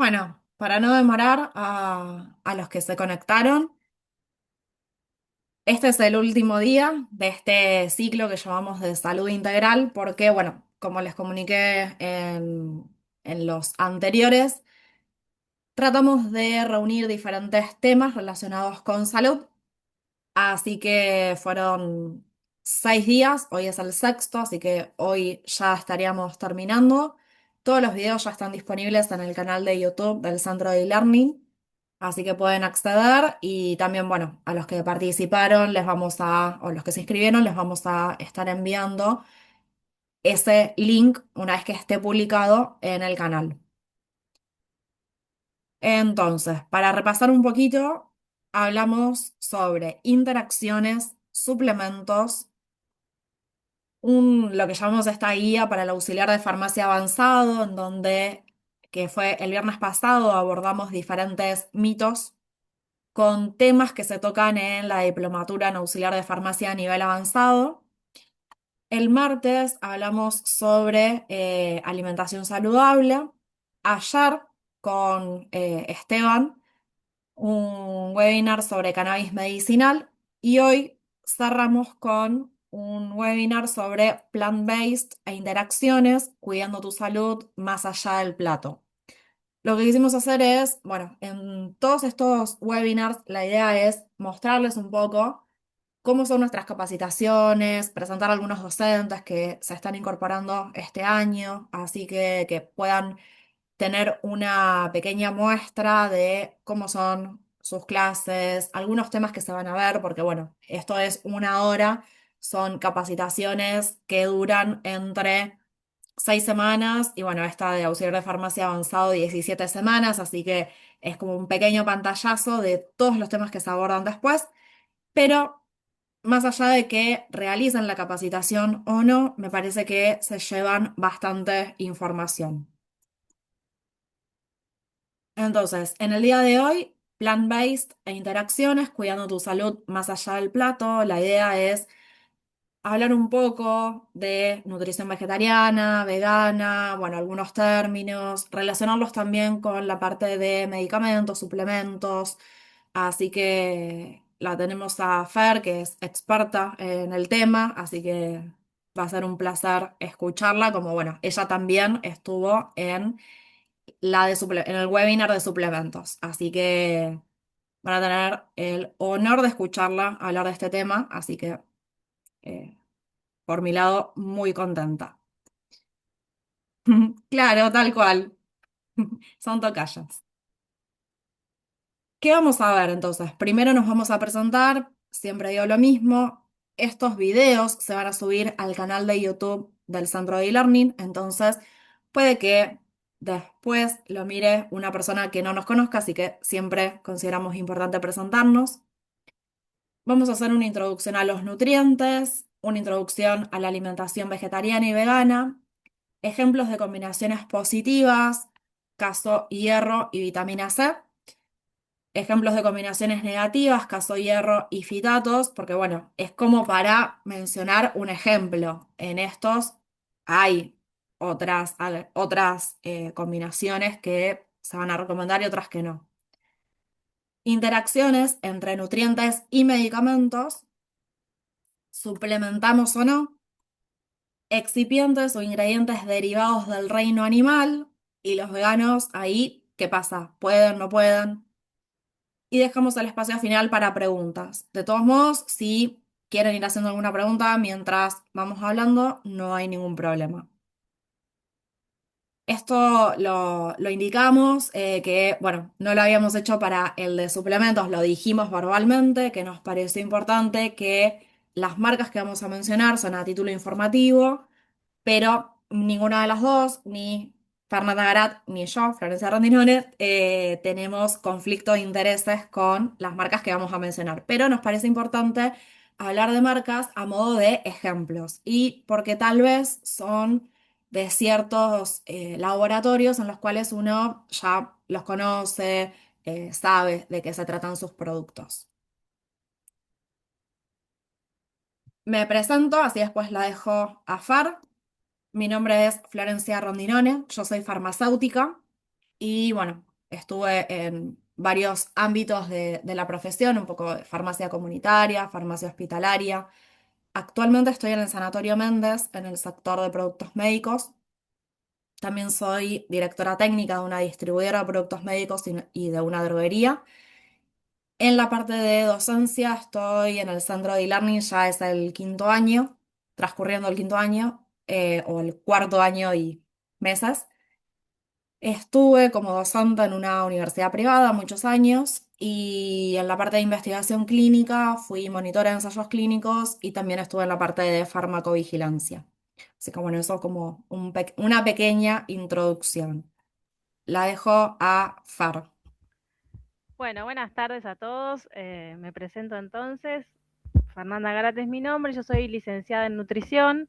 Bueno, para no demorar a los que se conectaron, este es el último día de este ciclo que llamamos de salud integral, porque, bueno, como les comuniqué en los anteriores, tratamos de reunir diferentes temas relacionados con salud, así que fueron 6 días, hoy es el sexto, así que hoy ya estaríamos terminando. Todos los videos ya están disponibles en el canal de YouTube del Centro de e-Learning. Así que pueden acceder y también, bueno, a los que participaron o los que se inscribieron, les vamos a estar enviando ese link una vez que esté publicado en el canal. Entonces, para repasar un poquito, hablamos sobre interacciones, suplementos, lo que llamamos esta guía para el auxiliar de farmacia avanzado, en donde, que fue el viernes pasado, abordamos diferentes mitos con temas que se tocan en la diplomatura en auxiliar de farmacia a nivel avanzado. El martes hablamos sobre alimentación saludable. Ayer con Esteban, un webinar sobre cannabis medicinal. Y hoy cerramos con un webinar sobre plant-based e interacciones, cuidando tu salud más allá del plato. Lo que quisimos hacer es, bueno, en todos estos webinars la idea es mostrarles un poco cómo son nuestras capacitaciones, presentar algunos docentes que se están incorporando este año, así que puedan tener una pequeña muestra de cómo son sus clases, algunos temas que se van a ver, porque bueno, esto es 1 hora, son capacitaciones que duran entre 6 semanas y bueno, esta de auxiliar de farmacia avanzado 17 semanas, así que es como un pequeño pantallazo de todos los temas que se abordan después, pero más allá de que realicen la capacitación o no, me parece que se llevan bastante información. Entonces, en el día de hoy, plant-based e interacciones, cuidando tu salud más allá del plato, la idea es hablar un poco de nutrición vegetariana, vegana, bueno, algunos términos, relacionarlos también con la parte de medicamentos, suplementos. Así que la tenemos a Fer, que es experta en el tema, así que va a ser un placer escucharla, como bueno, ella también estuvo en el webinar de suplementos, así que van a tener el honor de escucharla hablar de este tema, así que eh, por mi lado, muy contenta. Claro, tal cual. Son tocallas. ¿Qué vamos a ver entonces? Primero nos vamos a presentar, siempre digo lo mismo, estos videos se van a subir al canal de YouTube del Centro de e-Learning, entonces puede que después lo mire una persona que no nos conozca, así que siempre consideramos importante presentarnos. Vamos a hacer una introducción a los nutrientes, una introducción a la alimentación vegetariana y vegana, ejemplos de combinaciones positivas, caso hierro y vitamina C. Ejemplos de combinaciones negativas, caso hierro y fitatos, porque bueno, es como para mencionar un ejemplo. En estos hay otras combinaciones que se van a recomendar y otras que no. Interacciones entre nutrientes y medicamentos, suplementamos o no, excipientes o ingredientes derivados del reino animal, y los veganos ahí, ¿qué pasa? ¿Pueden, no pueden? Y dejamos el espacio final para preguntas. De todos modos, si quieren ir haciendo alguna pregunta mientras vamos hablando, no hay ningún problema. Esto lo indicamos, que bueno, no lo habíamos hecho para el de suplementos, lo dijimos verbalmente, que nos pareció importante que las marcas que vamos a mencionar son a título informativo, pero ninguna de las dos, ni Fernanda Garat ni yo, Florencia Rondinone, tenemos conflicto de intereses con las marcas que vamos a mencionar. Pero nos parece importante hablar de marcas a modo de ejemplos y porque tal vez son de ciertos laboratorios en los cuales uno ya los conoce, sabe de qué se tratan sus productos. Me presento, así después la dejo a Far. Mi nombre es Florencia Rondinone, yo soy farmacéutica y bueno, Estuve en varios ámbitos de la profesión, un poco de farmacia comunitaria, farmacia hospitalaria. Actualmente estoy en el Sanatorio Méndez, en el sector de productos médicos. También soy directora técnica de una distribuidora de productos médicos y de una droguería. En la parte de docencia estoy en el centro de e-learning, ya es el quinto año, transcurriendo el quinto año, o el cuarto año y meses. Estuve como docente en una universidad privada muchos años y en la parte de investigación clínica fui monitora de ensayos clínicos y también estuve en la parte de farmacovigilancia. Así que bueno, eso como una pequeña introducción. La dejo a Far. Bueno, buenas tardes a todos. Me presento entonces. Fernanda Garate es mi nombre. Yo soy licenciada en nutrición.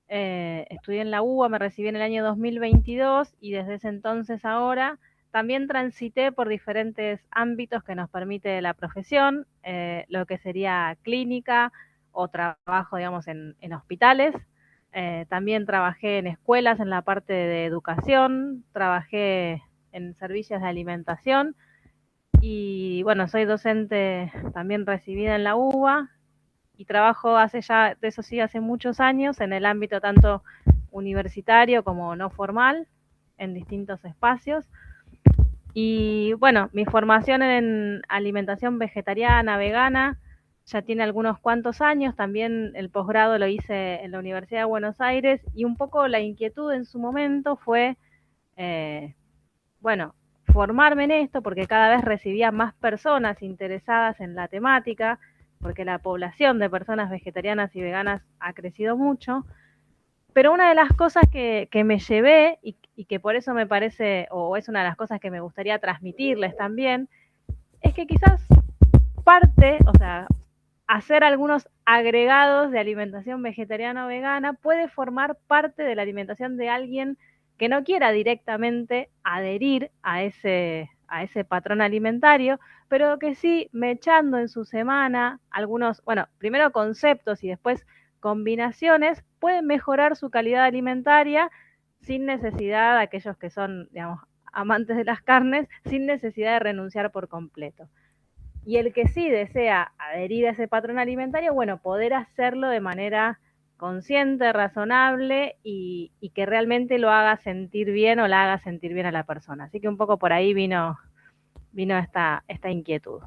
Estudié en la UBA, me recibí en el año 2022 y desde ese entonces ahora también transité por diferentes ámbitos que nos permite la profesión, lo que sería clínica o trabajo, digamos, en hospitales. También trabajé en escuelas en la parte de educación, trabajé en servicios de alimentación y bueno, soy docente también recibida en la UBA y trabajo hace ya, de eso sí, hace muchos años en el ámbito tanto universitario como no formal, en distintos espacios. Y bueno, mi formación en alimentación vegetariana, vegana, ya tiene algunos cuantos años, también el posgrado lo hice en la Universidad de Buenos Aires y un poco la inquietud en su momento fue eh, bueno, formarme en esto porque cada vez recibía más personas interesadas en la temática, porque la población de personas vegetarianas y veganas ha crecido mucho. Pero una de las cosas que me llevé y que por eso me parece, o es una de las cosas que me gustaría transmitirles también, es que quizás parte, o sea, hacer algunos agregados de alimentación vegetariana o vegana puede formar parte de la alimentación de alguien que no quiera directamente adherir a ese patrón alimentario, pero que sí, mechando en su semana algunos, bueno, primero conceptos y después combinaciones, pueden mejorar su calidad alimentaria sin necesidad, aquellos que son, digamos, amantes de las carnes, sin necesidad de renunciar por completo. Y el que sí desea adherir a ese patrón alimentario, bueno, poder hacerlo de manera consciente, razonable y que realmente lo haga sentir bien o la haga sentir bien a la persona. Así que un poco por ahí vino esta inquietud.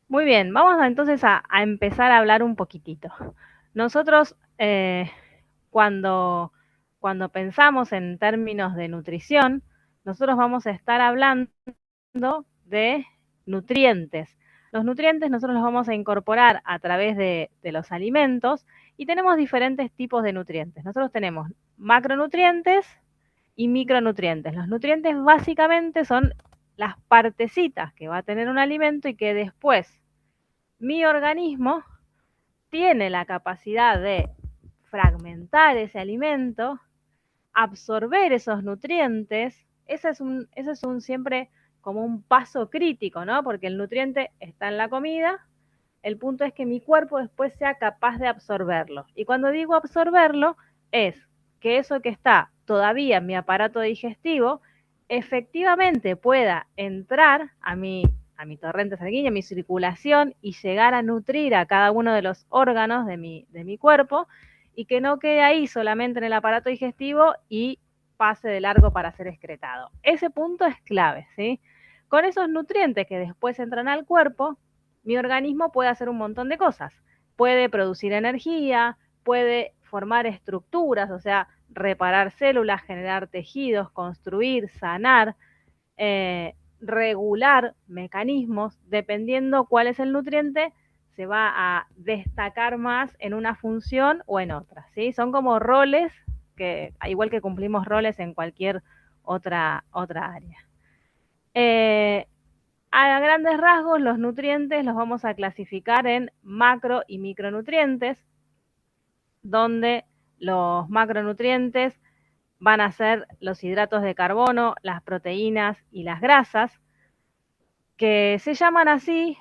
Muy bien, vamos entonces a empezar a hablar un poquitito. Nosotros cuando, cuando pensamos en términos de nutrición, nosotros vamos a estar hablando de nutrientes. Los nutrientes nosotros los vamos a incorporar a través de los alimentos y tenemos diferentes tipos de nutrientes. Nosotros tenemos macronutrientes y micronutrientes. Los nutrientes básicamente son las partecitas que va a tener un alimento y que después mi organismo tiene la capacidad de fragmentar ese alimento, absorber esos nutrientes. Ese es un siempre como un paso crítico, ¿no? Porque el nutriente está en la comida, el punto es que mi cuerpo después sea capaz de absorberlo. Y cuando digo absorberlo, es que eso que está todavía en mi aparato digestivo efectivamente pueda entrar a mi torrente sanguíneo, a mi circulación y llegar a nutrir a cada uno de los órganos de mi cuerpo y que no quede ahí solamente en el aparato digestivo y pase de largo para ser excretado. Ese punto es clave, ¿sí? Con esos nutrientes que después entran al cuerpo, mi organismo puede hacer un montón de cosas. Puede producir energía, puede formar estructuras, o sea, reparar células, generar tejidos, construir, sanar, regular mecanismos, dependiendo cuál es el nutriente, se va a destacar más en una función o en otra, ¿sí? Son como roles que, igual que cumplimos roles en cualquier otra área. Eh, a grandes rasgos, los nutrientes los vamos a clasificar en macro y micronutrientes, donde los macronutrientes van a ser los hidratos de carbono, las proteínas y las grasas, que se llaman así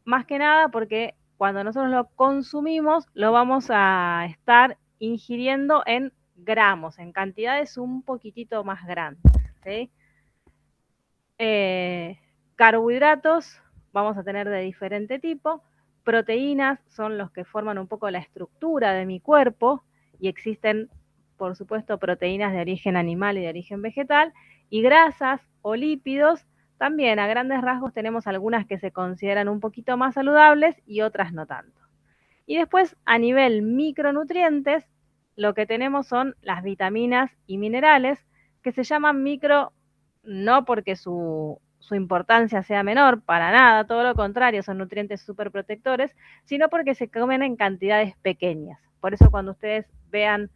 más que nada porque cuando nosotros lo consumimos lo vamos a estar ingiriendo en gramos, en cantidades un poquitito más grandes, ¿sí? Carbohidratos vamos a tener de diferente tipo. Proteínas son los que forman un poco la estructura de mi cuerpo y existen, por supuesto, proteínas de origen animal y de origen vegetal. Y grasas o lípidos, también a grandes rasgos tenemos algunas que se consideran un poquito más saludables y otras no tanto. Y después, a nivel micronutrientes, lo que tenemos son las vitaminas y minerales, que se llaman micro no porque su importancia sea menor, para nada, todo lo contrario, son nutrientes súper protectores, sino porque se comen en cantidades pequeñas. Por eso cuando ustedes vean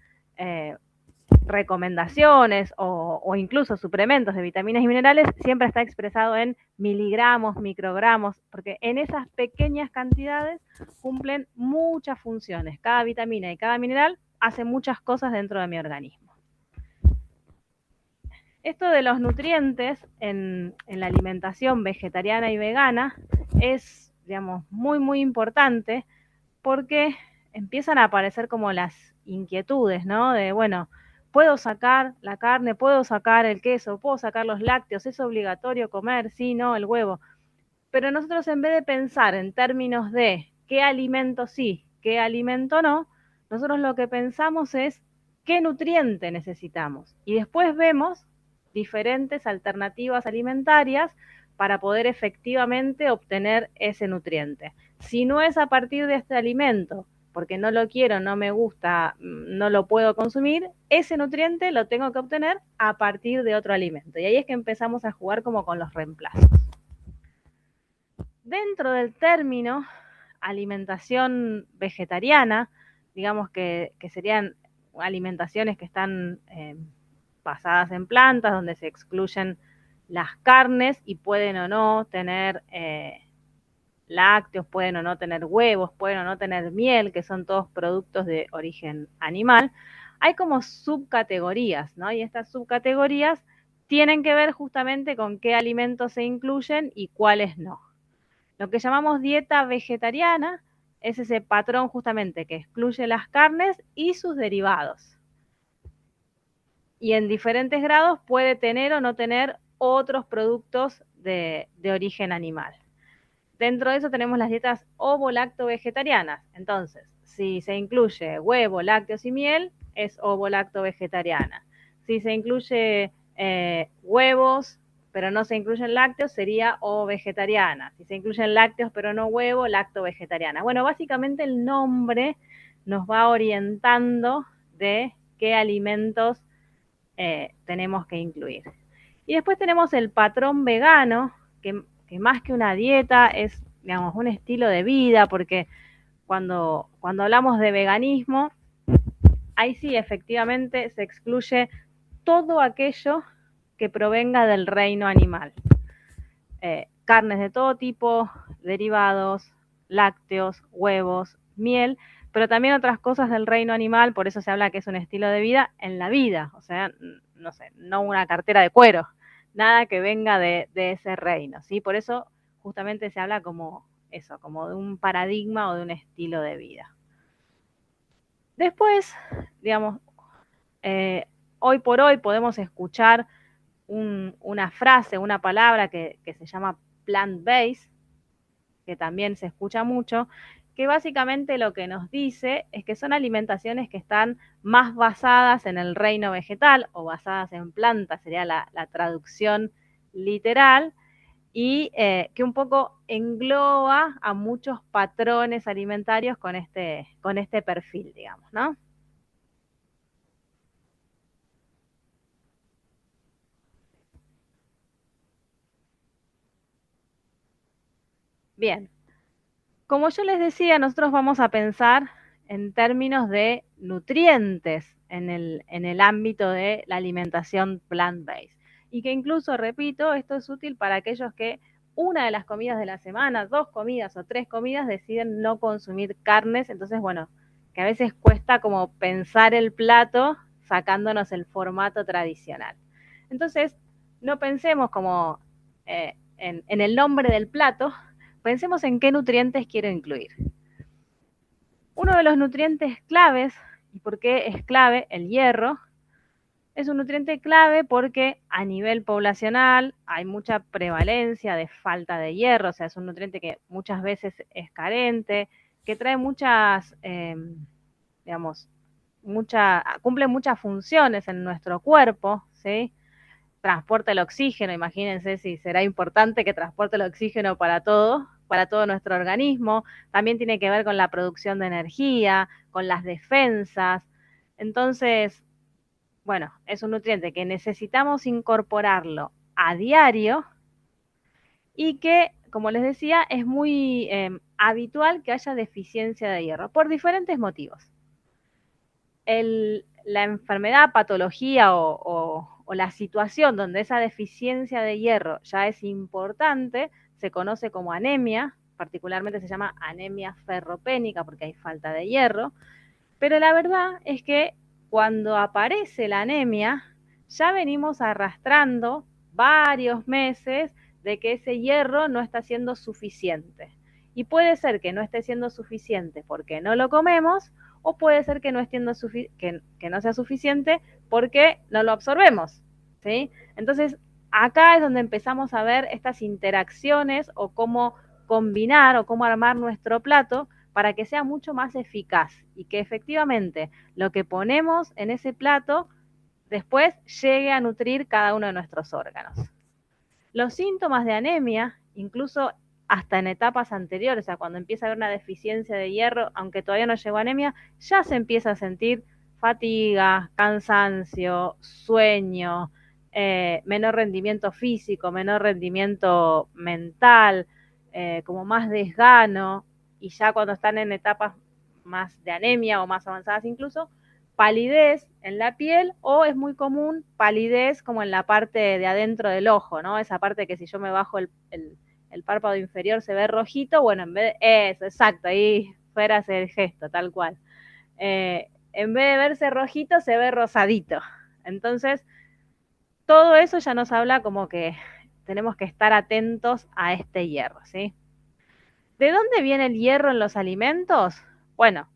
recomendaciones o incluso suplementos de vitaminas y minerales, siempre está expresado en miligramos, microgramos, porque en esas pequeñas cantidades cumplen muchas funciones. Cada vitamina y cada mineral hace muchas cosas dentro de mi organismo. Esto de los nutrientes en la alimentación vegetariana y vegana es, digamos, muy importante porque empiezan a aparecer como las inquietudes, ¿no? De, bueno, puedo sacar la carne, puedo sacar el queso, puedo sacar los lácteos, es obligatorio comer, sí, no, el huevo. Pero nosotros en vez de pensar en términos de qué alimento sí, qué alimento no, nosotros lo que pensamos es qué nutriente necesitamos. Y después vemos diferentes alternativas alimentarias para poder efectivamente obtener ese nutriente. Si no es a partir de este alimento, porque no lo quiero, no me gusta, no lo puedo consumir, ese nutriente lo tengo que obtener a partir de otro alimento. Y ahí es que empezamos a jugar como con los reemplazos. Dentro del término alimentación vegetariana, digamos que serían alimentaciones que están basadas en plantas, donde se excluyen las carnes y pueden o no tener lácteos, pueden o no tener huevos, pueden o no tener miel, que son todos productos de origen animal. Hay como subcategorías, ¿no? Y estas subcategorías tienen que ver justamente con qué alimentos se incluyen y cuáles no. Lo que llamamos dieta vegetariana es ese patrón justamente que excluye las carnes y sus derivados. Y en diferentes grados puede tener o no tener otros productos de origen animal. Dentro de eso tenemos las dietas ovo-lacto-vegetarianas. Entonces, si se incluye huevo, lácteos y miel, es ovo-lacto-vegetariana. Si se incluye huevos, pero no se incluyen lácteos, sería ovo-vegetariana. Si se incluyen lácteos, pero no huevo, lacto-vegetariana. Bueno, básicamente el nombre nos va orientando de qué alimentos tenemos que incluir. Y después tenemos el patrón vegano, que más que una dieta es, digamos, un estilo de vida, porque cuando hablamos de veganismo, ahí sí efectivamente se excluye todo aquello que provenga del reino animal. Carnes de todo tipo, derivados, lácteos, huevos, miel, pero también otras cosas del reino animal, por eso se habla que es un estilo de vida en la vida, o sea, no sé, no una cartera de cuero, nada que venga de ese reino, ¿sí? Por eso justamente se habla como eso, como de un paradigma o de un estilo de vida. Después, digamos, hoy por hoy podemos escuchar una frase, una palabra que se llama plant-based, que también se escucha mucho, que básicamente lo que nos dice es que son alimentaciones que están más basadas en el reino vegetal o basadas en plantas, sería la traducción literal, y que un poco engloba a muchos patrones alimentarios con este perfil, digamos, ¿no? Bien, como yo les decía, nosotros vamos a pensar en términos de nutrientes en el ámbito de la alimentación plant-based. Y que incluso, repito, esto es útil para aquellos que una de las comidas de la semana, 2 comidas o 3 comidas deciden no consumir carnes. Entonces, bueno, que a veces cuesta como pensar el plato sacándonos el formato tradicional. Entonces, no pensemos como en el nombre del plato, pensemos en qué nutrientes quiero incluir. Uno de los nutrientes claves ¿Y por qué es clave el hierro? Es un nutriente clave porque a nivel poblacional hay mucha prevalencia de falta de hierro, o sea, es un nutriente que muchas veces es carente, que trae muchas, digamos, cumple muchas funciones en nuestro cuerpo, ¿sí? Transporta el oxígeno, imagínense si será importante que transporte el oxígeno para todo nuestro organismo, también tiene que ver con la producción de energía, con las defensas, entonces, bueno, es un nutriente que necesitamos incorporarlo a diario y que, como les decía, es muy habitual que haya deficiencia de hierro por diferentes motivos. La enfermedad, patología o la situación donde esa deficiencia de hierro ya es importante se conoce como anemia, particularmente se llama anemia ferropénica porque hay falta de hierro, pero la verdad es que cuando aparece la anemia, ya venimos arrastrando varios meses de que ese hierro no está siendo suficiente. Y puede ser que no esté siendo suficiente porque no lo comemos, o puede ser que no, que no sea suficiente porque no lo absorbemos. ¿Sí? Entonces, acá es donde empezamos a ver estas interacciones o cómo combinar o cómo armar nuestro plato para que sea mucho más eficaz y que efectivamente lo que ponemos en ese plato después llegue a nutrir cada uno de nuestros órganos. Los síntomas de anemia, incluso hasta en etapas anteriores, o sea, cuando empieza a haber una deficiencia de hierro, aunque todavía no llegó a anemia, ya se empieza a sentir fatiga, cansancio, sueño, menor rendimiento físico, menor rendimiento mental, como más desgano, y ya cuando están en etapas más de anemia o más avanzadas incluso, palidez en la piel o es muy común palidez como en la parte de adentro del ojo, ¿no? Esa parte que si yo me bajo el párpado inferior se ve rojito, bueno, en vez de eso, exacto, ahí fuera hace el gesto, tal cual. En vez de verse rojito, se ve rosadito. Entonces, todo eso ya nos habla como que tenemos que estar atentos a este hierro, ¿sí? ¿De dónde viene el hierro en los alimentos? Bueno,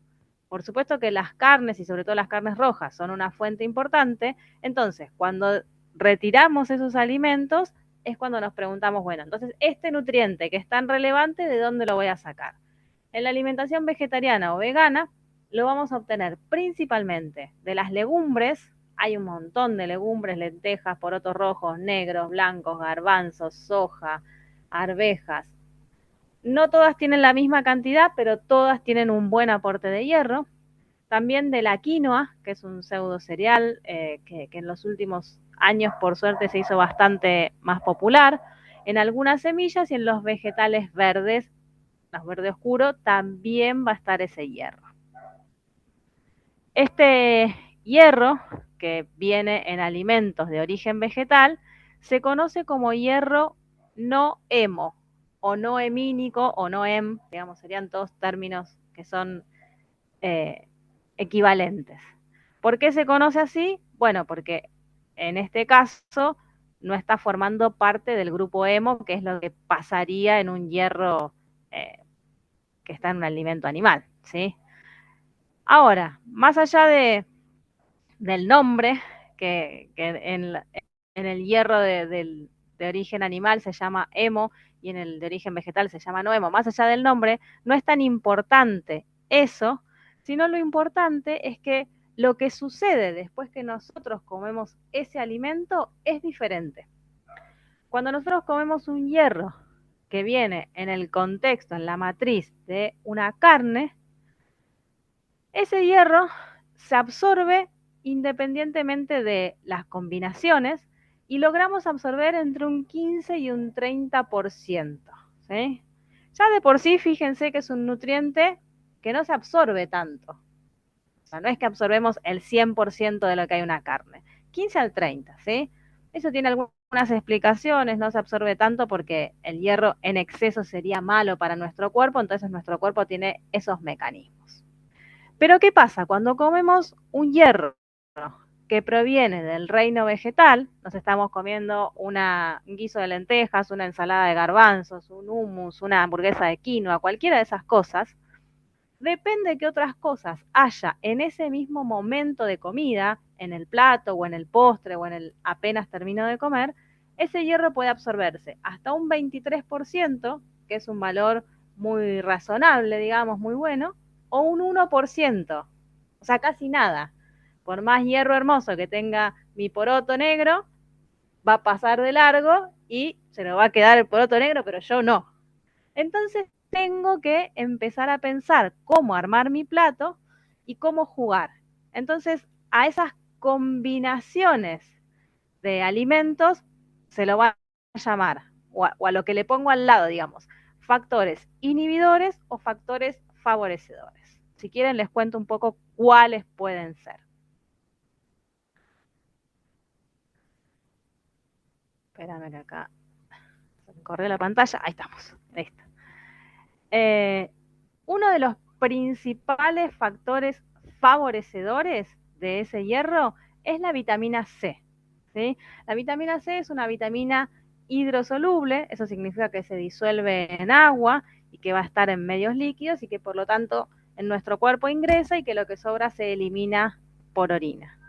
por supuesto que las carnes y sobre todo las carnes rojas son una fuente importante, entonces cuando retiramos esos alimentos es cuando nos preguntamos, bueno, entonces este nutriente que es tan relevante, ¿de dónde lo voy a sacar? En la alimentación vegetariana o vegana lo vamos a obtener principalmente de las legumbres, hay un montón de legumbres, lentejas, porotos rojos, negros, blancos, garbanzos, soja, arvejas, no todas tienen la misma cantidad, pero todas tienen un buen aporte de hierro. También de la quinoa, que es un pseudo cereal que en los últimos años, por suerte, se hizo bastante más popular. En algunas semillas y en los vegetales verdes, los verde oscuro, también va a estar ese hierro. Este hierro, que viene en alimentos de origen vegetal, se conoce como hierro no hemo, o no hemínico, o no hem, digamos, serían todos términos que son eh, equivalentes. ¿Por qué se conoce así? Bueno, porque en este caso no está formando parte del grupo hemo, que es lo que pasaría en un hierro que está en un alimento animal, ¿sí? Ahora, más allá del nombre, que en el hierro de origen animal se llama hemo y en el de origen vegetal se llama no hemo, más allá del nombre, no es tan importante eso, sino lo importante es que lo que sucede después que nosotros comemos ese alimento es diferente. Cuando nosotros comemos un hierro que viene en el contexto, en la matriz de una carne, ese hierro se absorbe independientemente de las combinaciones y logramos absorber entre un 15 y un 30%. ¿Sí? Ya de por sí, fíjense que es un nutriente que no se absorbe tanto. O sea, no es que absorbemos el 100% de lo que hay en una carne. 15 al 30, ¿sí? Eso tiene algunas explicaciones, no se absorbe tanto porque el hierro en exceso sería malo para nuestro cuerpo, entonces nuestro cuerpo tiene esos mecanismos. Pero ¿qué pasa? Cuando comemos un hierro que proviene del reino vegetal, nos estamos comiendo un guiso de lentejas, una ensalada de garbanzos, un hummus, una hamburguesa de quinoa, cualquiera de esas cosas, Depende de qué otras cosas haya en ese mismo momento de comida, en el plato o en el postre o en el apenas termino de comer, ese hierro puede absorberse hasta un 23%, que es un valor muy razonable, digamos, muy bueno, o un 1%, o sea, casi nada. Por más hierro hermoso que tenga mi poroto negro, va a pasar de largo y se lo va a quedar el poroto negro, pero yo no. Entonces tengo que empezar a pensar cómo armar mi plato y cómo jugar. Entonces a esas combinaciones de alimentos se lo va a llamar, o a lo que le pongo al lado, digamos, factores inhibidores o factores favorecedores. Si quieren les cuento un poco cuáles pueden ser. Espérame que acá se me corrió la pantalla. Ahí estamos. Listo. Eh, Uno de los principales factores favorecedores de ese hierro es la vitamina C. ¿Sí? La vitamina C es una vitamina hidrosoluble, eso significa que se disuelve en agua y que va a estar en medios líquidos y que por lo tanto en nuestro cuerpo ingresa y que lo que sobra se elimina por orina.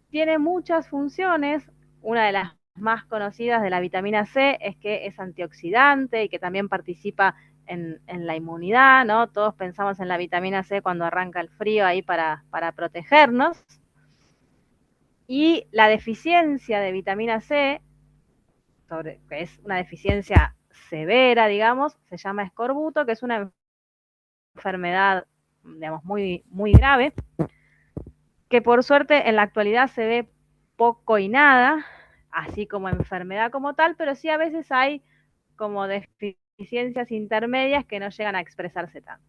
Tiene muchas funciones, una de las más conocidas de la vitamina C es que es antioxidante y que también participa en la inmunidad, ¿no? Todos pensamos en la vitamina C cuando arranca el frío ahí para protegernos. Y la deficiencia de vitamina C, que es una deficiencia severa, digamos, se llama escorbuto, que es una enfermedad, digamos, muy, muy grave, que por suerte en la actualidad se ve poco y nada, así como enfermedad como tal, pero sí a veces hay como deficiencias intermedias que no llegan a expresarse tanto.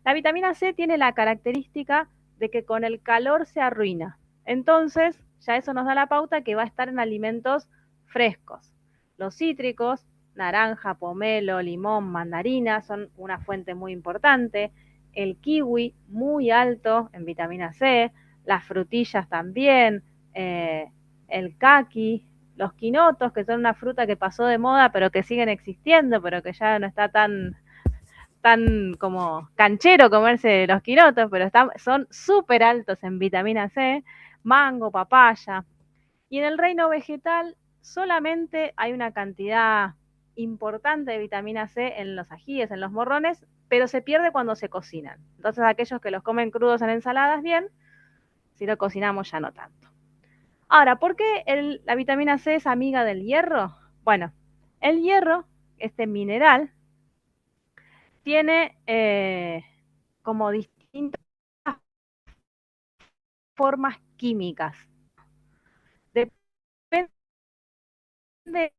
La vitamina C tiene la característica de que con el calor se arruina. Entonces, ya eso nos da la pauta que va a estar en alimentos frescos. Los cítricos, naranja, pomelo, limón, mandarina, son una fuente muy importante. El kiwi, muy alto en vitamina C. Las frutillas también. El caqui, los quinotos, que son una fruta que pasó de moda, pero que siguen existiendo, pero que ya no está tan como canchero comerse los quinotos, pero son súper altos en vitamina C, mango, papaya. Y en el reino vegetal solamente hay una cantidad importante de vitamina C en los ajíes, en los morrones, pero se pierde cuando se cocinan. Entonces aquellos que los comen crudos en ensaladas, bien, si lo cocinamos ya no tanto. Ahora, ¿por qué la vitamina C es amiga del hierro? Bueno, el hierro, este mineral, tiene como distintas formas químicas. Depende del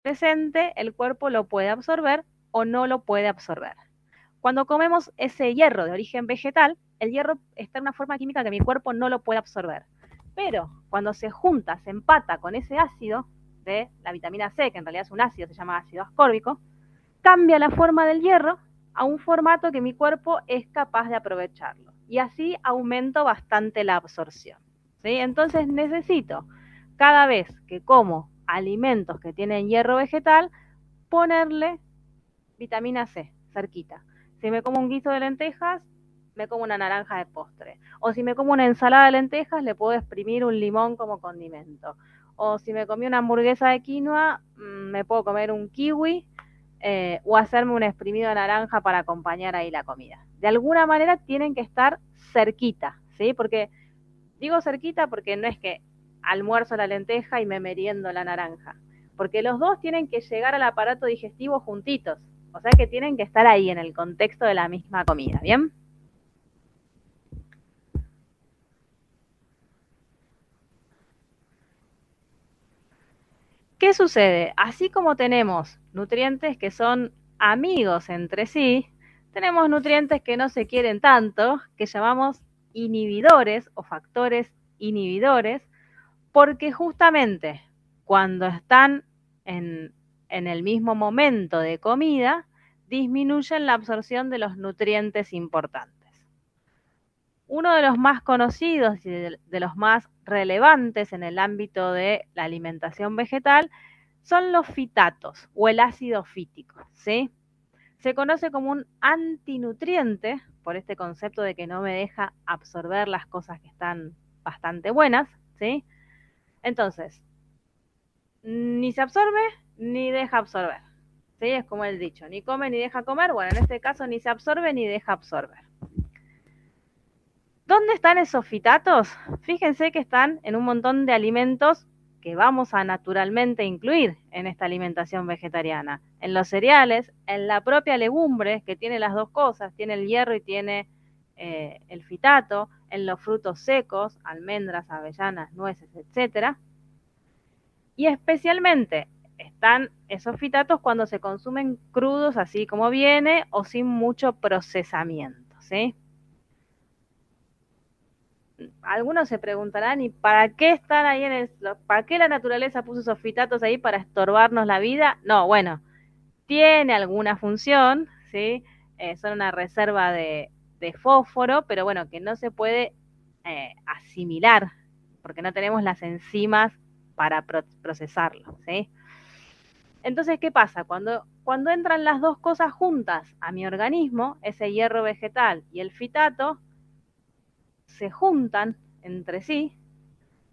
presente, el cuerpo lo puede absorber o no lo puede absorber. Cuando comemos ese hierro de origen vegetal, el hierro está en una forma química que mi cuerpo no lo puede absorber. Pero cuando se junta, se empata con ese ácido de la vitamina C, que en realidad es un ácido, se llama ácido ascórbico, cambia la forma del hierro a un formato que mi cuerpo es capaz de aprovecharlo. Y así aumento bastante la absorción. ¿Sí? Entonces necesito, cada vez que como alimentos que tienen hierro vegetal, ponerle vitamina C cerquita. Si me como un guiso de lentejas, me como una naranja de postre. O si me como una ensalada de lentejas, le puedo exprimir un limón como condimento. O si me comí una hamburguesa de quinoa, me puedo comer un kiwi o hacerme un exprimido de naranja para acompañar ahí la comida. De alguna manera tienen que estar cerquita, ¿sí? Porque digo cerquita porque no es que almuerzo la lenteja y me meriendo la naranja, porque los dos tienen que llegar al aparato digestivo juntitos, o sea que tienen que estar ahí en el contexto de la misma comida, ¿bien? ¿Qué sucede? Así como tenemos nutrientes que son amigos entre sí, tenemos nutrientes que no se quieren tanto, que llamamos inhibidores o factores inhibidores, porque justamente cuando están en el mismo momento de comida, disminuyen la absorción de los nutrientes importantes. Uno de los más conocidos y de los más relevantes en el ámbito de la alimentación vegetal son los fitatos o el ácido fítico, ¿sí? Se conoce como un antinutriente por este concepto de que no me deja absorber las cosas que están bastante buenas, ¿sí? Entonces, ni se absorbe ni deja absorber, ¿sí? Es como el dicho, ni come ni deja comer, bueno, en este caso ni se absorbe ni deja absorber. ¿Dónde están esos fitatos? Fíjense que están en un montón de alimentos que vamos a naturalmente incluir en esta alimentación vegetariana. En los cereales, en la propia legumbre, que tiene las dos cosas, tiene el hierro y tiene el fitato, en los frutos secos, almendras, avellanas, nueces, etcétera. Y especialmente están esos fitatos cuando se consumen crudos, así como viene, o sin mucho procesamiento, ¿sí? Algunos se preguntarán, ¿y para qué están ahí para qué la naturaleza puso esos fitatos ahí para estorbarnos la vida? No, bueno, tiene alguna función, ¿sí? Son una reserva de fósforo, pero bueno, que no se puede asimilar, porque no tenemos las enzimas para procesarlo, ¿sí? Entonces, ¿qué pasa? Cuando entran las dos cosas juntas a mi organismo, ese hierro vegetal y el fitato, se juntan entre sí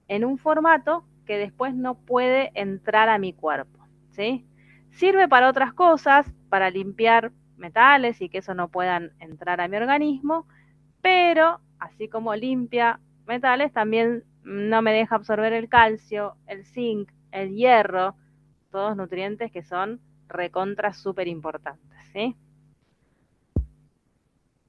en un formato que después no puede entrar a mi cuerpo, ¿sí? Sirve para otras cosas, para limpiar metales y que eso no puedan entrar a mi organismo, pero así como limpia metales, también no me deja absorber el calcio, el zinc, el hierro, todos nutrientes que son recontra súper importantes, ¿sí?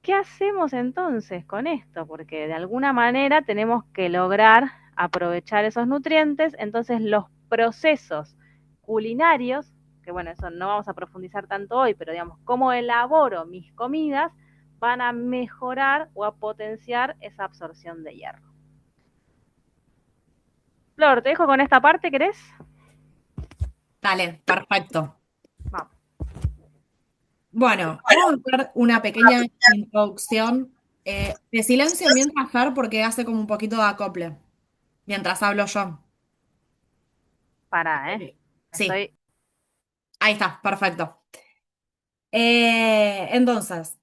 ¿Qué hacemos entonces con esto? Porque de alguna manera tenemos que lograr aprovechar esos nutrientes, entonces los procesos culinarios, que bueno, eso no vamos a profundizar tanto hoy, pero digamos, cómo elaboro mis comidas, van a mejorar o a potenciar esa absorción de hierro. Flor, te dejo con esta parte, ¿querés? Dale, perfecto. Vamos. Bueno, vamos a hacer una pequeña introducción. De silencio mientras Fer, porque hace como un poquito de acople, mientras hablo yo. Para, ¿eh? Sí, Estoy. ahí está, perfecto. Entonces,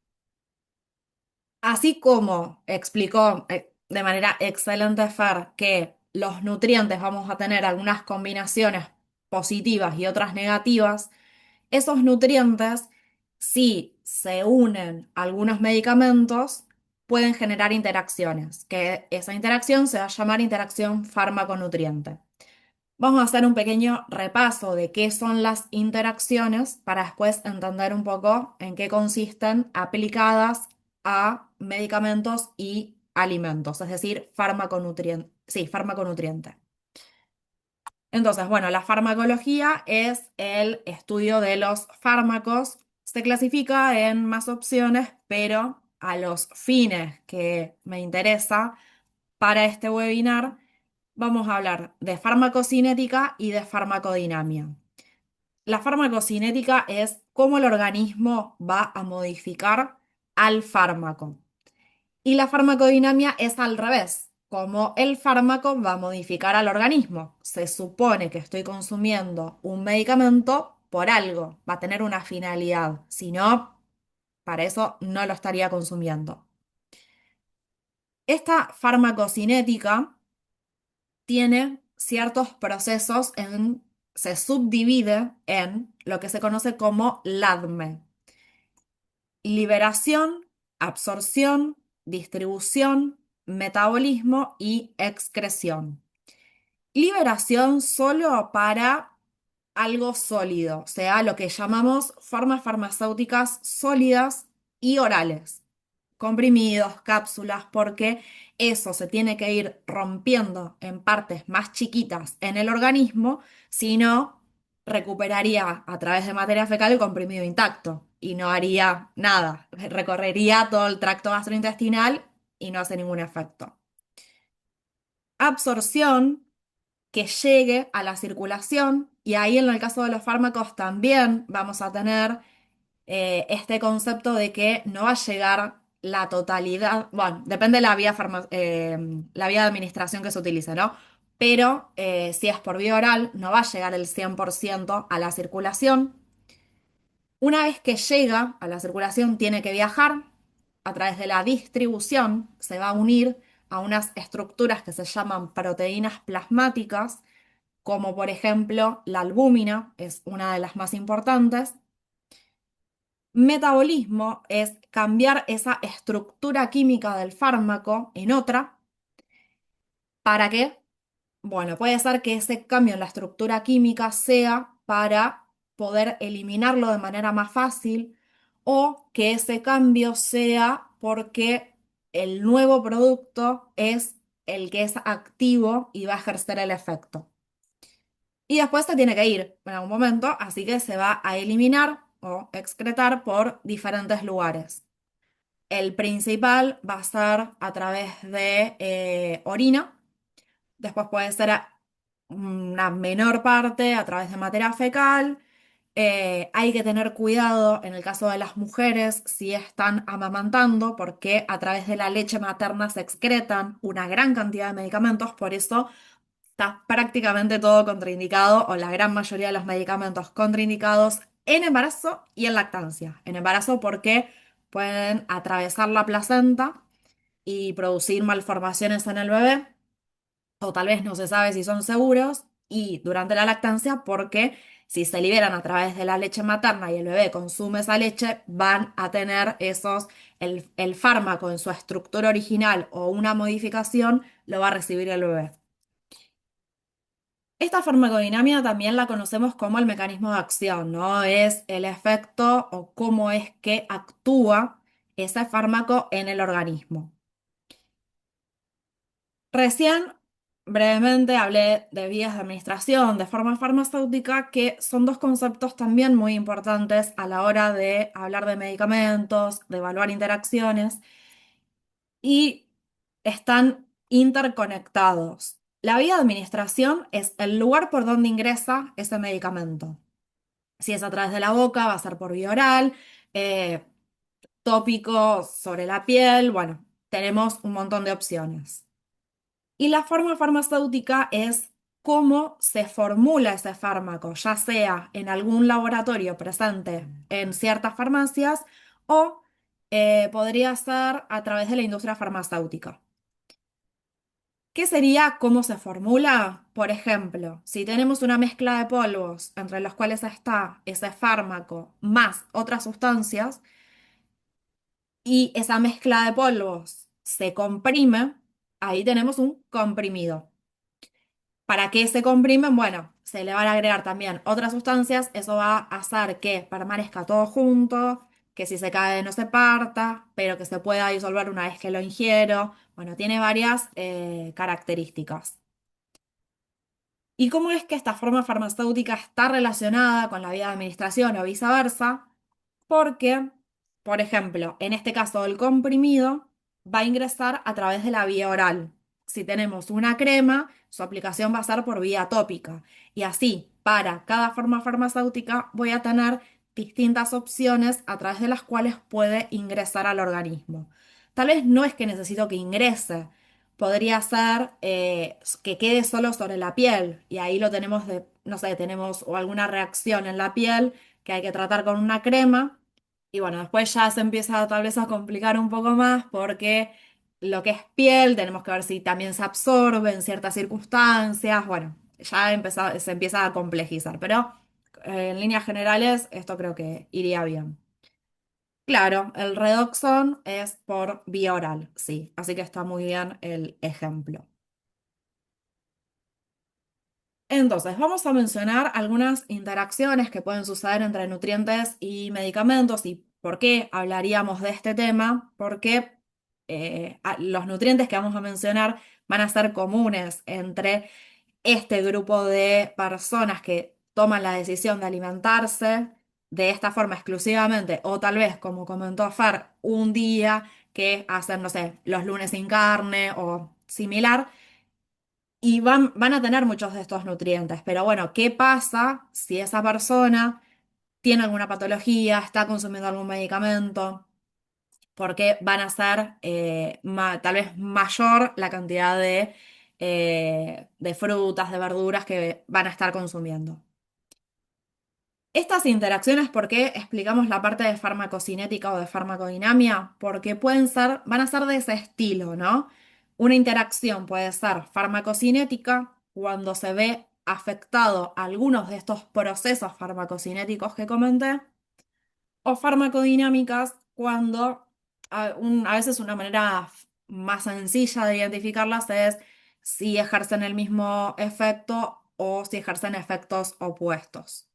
así como explicó de manera excelente Fer que los nutrientes vamos a tener algunas combinaciones positivas y otras negativas, esos nutrientes, si se unen a algunos medicamentos, pueden generar interacciones, que esa interacción se va a llamar interacción fármaco-nutriente. Vamos a hacer un pequeño repaso de qué son las interacciones para después entender un poco en qué consisten aplicadas a medicamentos y alimentos, es decir, fármaco-nutriente. Sí, fármaco-nutriente. Entonces, bueno, la farmacología es el estudio de los fármacos. Se clasifica en más opciones, pero a los fines que me interesa para este webinar, vamos a hablar de farmacocinética y de farmacodinamia. La farmacocinética es cómo el organismo va a modificar al fármaco. Y la farmacodinamia es al revés, como el fármaco va a modificar al organismo. Se supone que estoy consumiendo un medicamento por algo, va a tener una finalidad. Si no, para eso no lo estaría consumiendo. Esta farmacocinética tiene ciertos procesos se subdivide en lo que se conoce como LADME: liberación, absorción, distribución, metabolismo y excreción. Liberación solo para algo sólido, o sea, lo que llamamos formas farmacéuticas sólidas y orales, comprimidos, cápsulas, porque eso se tiene que ir rompiendo en partes más chiquitas en el organismo, si no, recuperaría a través de materia fecal el comprimido intacto y no haría nada, recorrería todo el tracto gastrointestinal y no hace ningún efecto. Absorción, que llegue a la circulación, y ahí en el caso de los fármacos también vamos a tener este concepto de que no va a llegar la totalidad, bueno, depende de la vía de administración que se utilice, ¿no? Pero si es por vía oral, no va a llegar el 100% a la circulación. Una vez que llega a la circulación, tiene que viajar a través de la distribución, se va a unir a unas estructuras que se llaman proteínas plasmáticas, como por ejemplo la albúmina, es una de las más importantes. Metabolismo es cambiar esa estructura química del fármaco en otra. ¿Para qué? Bueno, puede ser que ese cambio en la estructura química sea para poder eliminarlo de manera más fácil o que ese cambio sea porque el nuevo producto es el que es activo y va a ejercer el efecto. Y después se tiene que ir en algún momento, así que se va a eliminar o excretar por diferentes lugares. El principal va a ser a través de orina. Después puede ser una menor parte a través de materia fecal. Hay que tener cuidado en el caso de las mujeres si están amamantando, porque a través de la leche materna se excretan una gran cantidad de medicamentos, por eso está prácticamente todo contraindicado, o la gran mayoría de los medicamentos contraindicados en embarazo y en lactancia. En embarazo porque pueden atravesar la placenta y producir malformaciones en el bebé o tal vez no se sabe si son seguros, y durante la lactancia porque si se liberan a través de la leche materna y el bebé consume esa leche, van a tener el fármaco en su estructura original o una modificación, lo va a recibir el bebé. Esta farmacodinámica también la conocemos como el mecanismo de acción, ¿no? Es el efecto o cómo es que actúa ese fármaco en el organismo. Recién, brevemente, hablé de vías de administración, de forma farmacéutica, que son dos conceptos también muy importantes a la hora de hablar de medicamentos, de evaluar interacciones, y están interconectados. La vía de administración es el lugar por donde ingresa ese medicamento. Si es a través de la boca, va a ser por vía oral, eh, tópico sobre la piel, bueno, tenemos un montón de opciones. Y la forma farmacéutica es cómo se formula ese fármaco, ya sea en algún laboratorio presente en ciertas farmacias o podría ser a través de la industria farmacéutica. ¿Qué sería cómo se formula? Por ejemplo, si tenemos una mezcla de polvos entre los cuales está ese fármaco más otras sustancias y esa mezcla de polvos se comprime, ahí tenemos un comprimido. ¿Para qué se comprimen? Bueno, se le van a agregar también otras sustancias, eso va a hacer que permanezca todo junto, que si se cae no se parta, pero que se pueda disolver una vez que lo ingiero. Bueno, tiene varias características. ¿Y cómo es que esta forma farmacéutica está relacionada con la vía de administración o viceversa? Porque, por ejemplo, en este caso el comprimido va a ingresar a través de la vía oral. Si tenemos una crema, su aplicación va a ser por vía tópica. Y así, para cada forma farmacéutica voy a tener distintas opciones a través de las cuales puede ingresar al organismo. Tal vez no es que necesito que ingrese, podría ser que quede solo sobre la piel y ahí lo tenemos de, no sé, tenemos o alguna reacción en la piel que hay que tratar con una crema. Y bueno, después ya se empieza tal vez a complicar un poco más porque lo que es piel tenemos que ver si también se absorbe en ciertas circunstancias. Bueno, se empieza a complejizar, pero en líneas generales esto creo que iría bien. Claro, el redoxón es por vía oral, sí, así que está muy bien el ejemplo. Entonces, vamos a mencionar algunas interacciones que pueden suceder entre nutrientes y medicamentos y por qué hablaríamos de este tema, porque los nutrientes que vamos a mencionar van a ser comunes entre este grupo de personas que toman la decisión de alimentarse de esta forma exclusivamente, o tal vez, como comentó Fer, un día que hacen, no sé, los lunes sin carne o similar y van a tener muchos de estos nutrientes. Pero bueno, ¿qué pasa si esa persona tiene alguna patología, está consumiendo algún medicamento? Porque van a ser tal vez mayor la cantidad de frutas, de verduras que van a estar consumiendo. Estas interacciones, ¿por qué explicamos la parte de farmacocinética o de farmacodinamia? Porque van a ser de ese estilo, ¿no? Una interacción puede ser farmacocinética cuando se ve afectado algunos de estos procesos farmacocinéticos que comenté, o farmacodinámicas cuando a veces una manera más sencilla de identificarlas es si ejercen el mismo efecto o si ejercen efectos opuestos.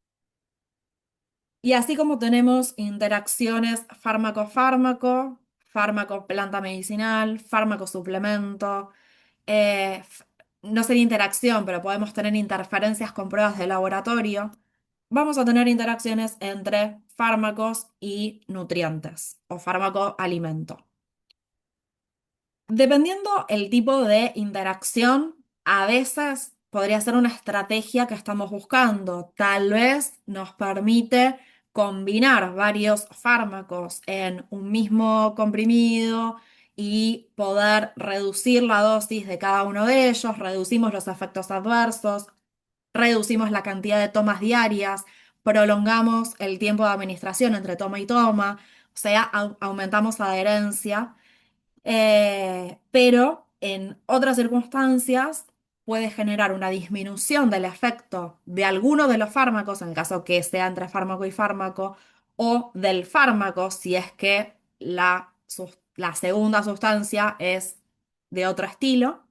Y así como tenemos interacciones fármaco-fármaco, fármaco-planta medicinal, fármaco-suplemento, no sería interacción, pero podemos tener interferencias con pruebas de laboratorio, vamos a tener interacciones entre fármacos y nutrientes o fármaco-alimento. Dependiendo el tipo de interacción, a veces podría ser una estrategia que estamos buscando. Tal vez nos permite combinar varios fármacos en un mismo comprimido y poder reducir la dosis de cada uno de ellos, reducimos los efectos adversos, reducimos la cantidad de tomas diarias, prolongamos el tiempo de administración entre toma y toma, o sea, aumentamos adherencia. Pero en otras circunstancias puede generar una disminución del efecto de alguno de los fármacos, en el caso que sea entre fármaco y fármaco, o del fármaco, si es que la segunda sustancia es de otro estilo.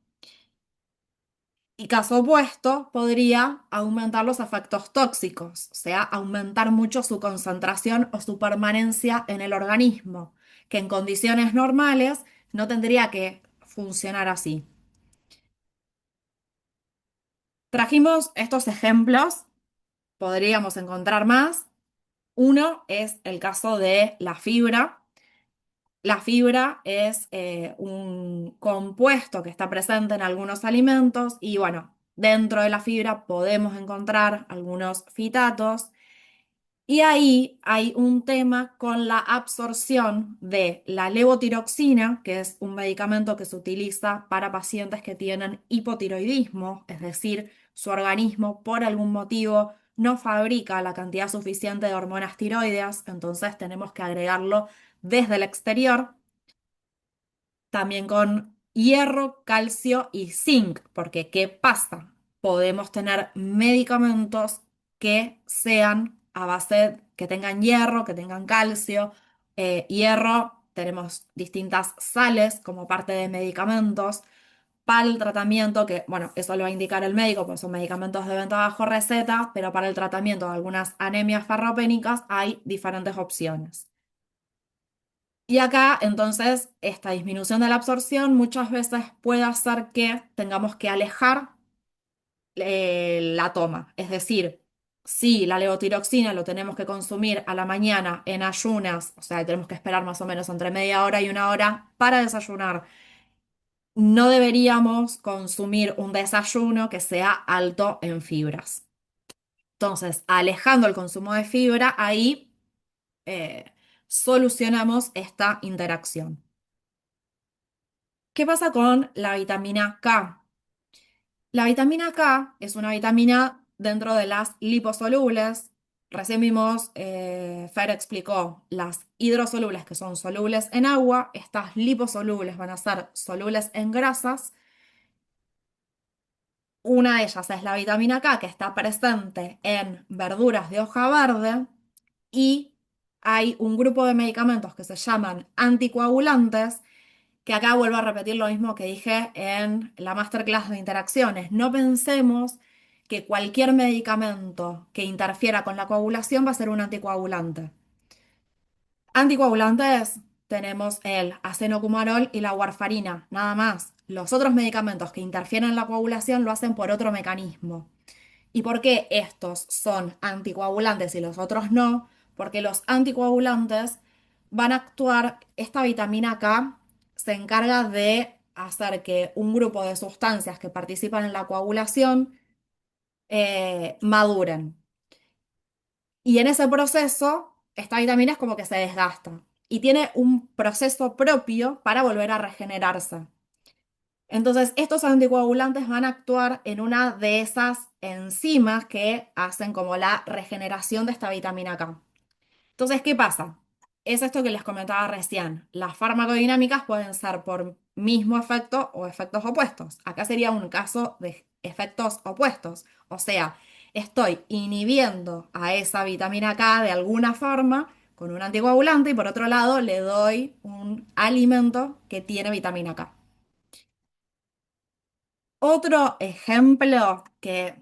Y caso opuesto, podría aumentar los efectos tóxicos, o sea, aumentar mucho su concentración o su permanencia en el organismo, que en condiciones normales no tendría que funcionar así. Trajimos estos ejemplos, podríamos encontrar más. Uno es el caso de la fibra. La fibra es un compuesto que está presente en algunos alimentos y bueno, dentro de la fibra podemos encontrar algunos fitatos y ahí hay un tema con la absorción de la levotiroxina, que es un medicamento que se utiliza para pacientes que tienen hipotiroidismo, es decir, su organismo por algún motivo no fabrica la cantidad suficiente de hormonas tiroideas, entonces tenemos que agregarlo desde el exterior, también con hierro, calcio y zinc, porque ¿qué pasa? Podemos tener medicamentos que sean a base, que tengan hierro, que tengan calcio. Hierro, tenemos distintas sales como parte de medicamentos. Para el tratamiento, que bueno, eso lo va a indicar el médico, pues son medicamentos de venta bajo receta, pero para el tratamiento de algunas anemias farropénicas hay diferentes opciones. Y acá, entonces, esta disminución de la absorción muchas veces puede hacer que tengamos que alejar la toma. Es decir, si la levotiroxina lo tenemos que consumir a la mañana en ayunas, o sea, tenemos que esperar más o menos entre media hora y una hora para desayunar, no deberíamos consumir un desayuno que sea alto en fibras. Entonces, alejando el consumo de fibra, ahí solucionamos esta interacción. ¿Qué pasa con la vitamina K? La vitamina K es una vitamina dentro de las liposolubles. Recién vimos, Fer explicó las hidrosolubles que son solubles en agua. Estas liposolubles van a ser solubles en grasas. Una de ellas es la vitamina K que está presente en verduras de hoja verde y hay un grupo de medicamentos que se llaman anticoagulantes que acá vuelvo a repetir lo mismo que dije en la masterclass de interacciones. No pensemos que cualquier medicamento que interfiera con la coagulación va a ser un anticoagulante. Anticoagulantes tenemos el acenocumarol y la warfarina, nada más. Los otros medicamentos que interfieren en la coagulación lo hacen por otro mecanismo. ¿Y por qué estos son anticoagulantes y los otros no? Porque los anticoagulantes van a actuar, esta vitamina K se encarga de hacer que un grupo de sustancias que participan en la coagulación maduren. Y en ese proceso, esta vitamina es como que se desgasta y tiene un proceso propio para volver a regenerarse. Entonces, estos anticoagulantes van a actuar en una de esas enzimas que hacen como la regeneración de esta vitamina K. Entonces, ¿qué pasa? Es esto que les comentaba recién. Las farmacodinámicas pueden ser por mismo efecto o efectos opuestos. Acá sería un caso de efectos opuestos. O sea, estoy inhibiendo a esa vitamina K de alguna forma con un anticoagulante y por otro lado le doy un alimento que tiene vitamina K. Otro ejemplo que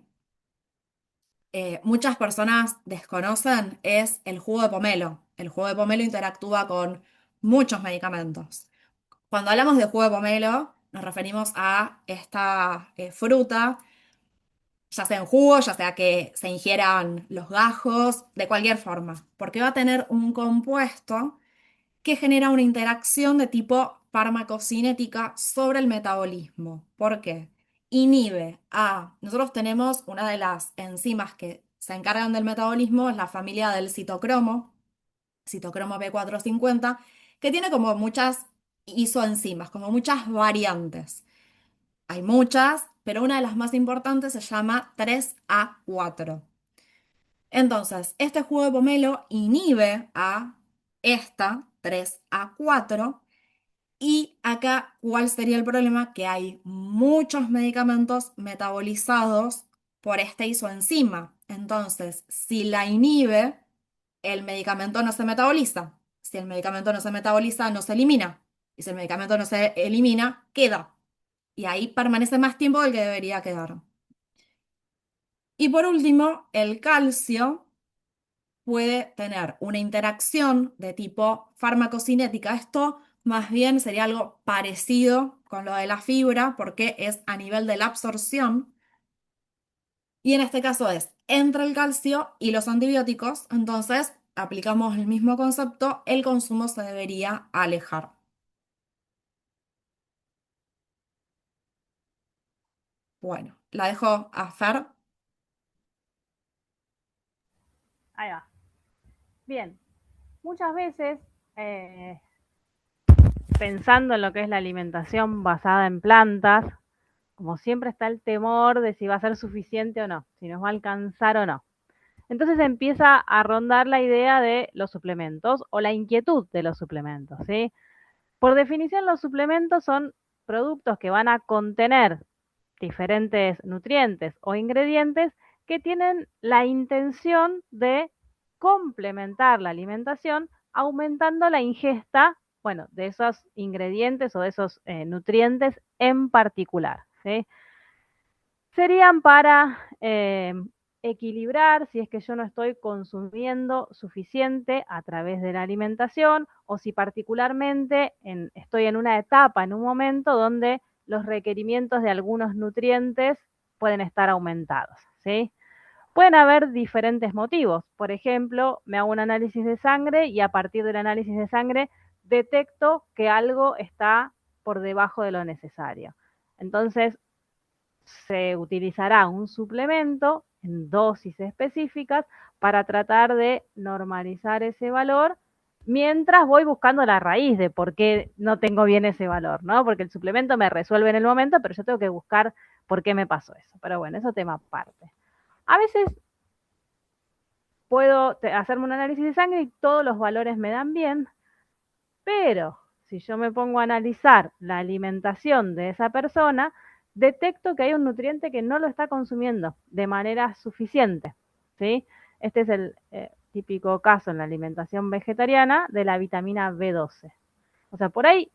muchas personas desconocen es el jugo de pomelo. El jugo de pomelo interactúa con muchos medicamentos. Cuando hablamos de jugo de pomelo, nos referimos a esta fruta, ya sea en jugo, ya sea que se ingieran los gajos, de cualquier forma, porque va a tener un compuesto que genera una interacción de tipo farmacocinética sobre el metabolismo. ¿Por qué? Inhibe a... Nosotros tenemos una de las enzimas que se encargan del metabolismo, es la familia del citocromo, citocromo P450, que tiene como muchas isoenzimas, como muchas variantes. Hay muchas, pero una de las más importantes se llama 3A4. Entonces, este jugo de pomelo inhibe a esta 3A4 y acá, ¿cuál sería el problema? Que hay muchos medicamentos metabolizados por esta isoenzima. Entonces, si la inhibe, el medicamento no se metaboliza. Si el medicamento no se metaboliza, no se elimina. Y si el medicamento no se elimina, queda. Y ahí permanece más tiempo del que debería quedar. Y por último, el calcio puede tener una interacción de tipo farmacocinética. Esto más bien sería algo parecido con lo de la fibra porque es a nivel de la absorción y en este caso es entre el calcio y los antibióticos, entonces aplicamos el mismo concepto, el consumo se debería alejar. Bueno, la dejo a Fer. Ahí va. Bien, muchas veces pensando en lo que es la alimentación basada en plantas, como siempre está el temor de si va a ser suficiente o no, si nos va a alcanzar o no. Entonces empieza a rondar la idea de los suplementos o la inquietud de los suplementos, ¿sí? Por definición, los suplementos son productos que van a contener diferentes nutrientes o ingredientes que tienen la intención de complementar la alimentación, aumentando la ingesta, bueno, de esos ingredientes o de esos nutrientes en particular, ¿sí? Serían para equilibrar si es que yo no estoy consumiendo suficiente a través de la alimentación o si particularmente estoy en una etapa, en un momento donde los requerimientos de algunos nutrientes pueden estar aumentados, ¿sí? Pueden haber diferentes motivos. Por ejemplo, me hago un análisis de sangre y a partir del análisis de sangre detecto que algo está por debajo de lo necesario. Entonces, se utilizará un suplemento en dosis específicas para tratar de normalizar ese valor mientras voy buscando la raíz de por qué no tengo bien ese valor, ¿no? Porque el suplemento me resuelve en el momento, pero yo tengo que buscar por qué me pasó eso. Pero bueno, eso tema aparte. A veces puedo hacerme un análisis de sangre y todos los valores me dan bien, pero si yo me pongo a analizar la alimentación de esa persona, detecto que hay un nutriente que no lo está consumiendo de manera suficiente, ¿sí? Este es el típico caso en la alimentación vegetariana de la vitamina B12. O sea, por ahí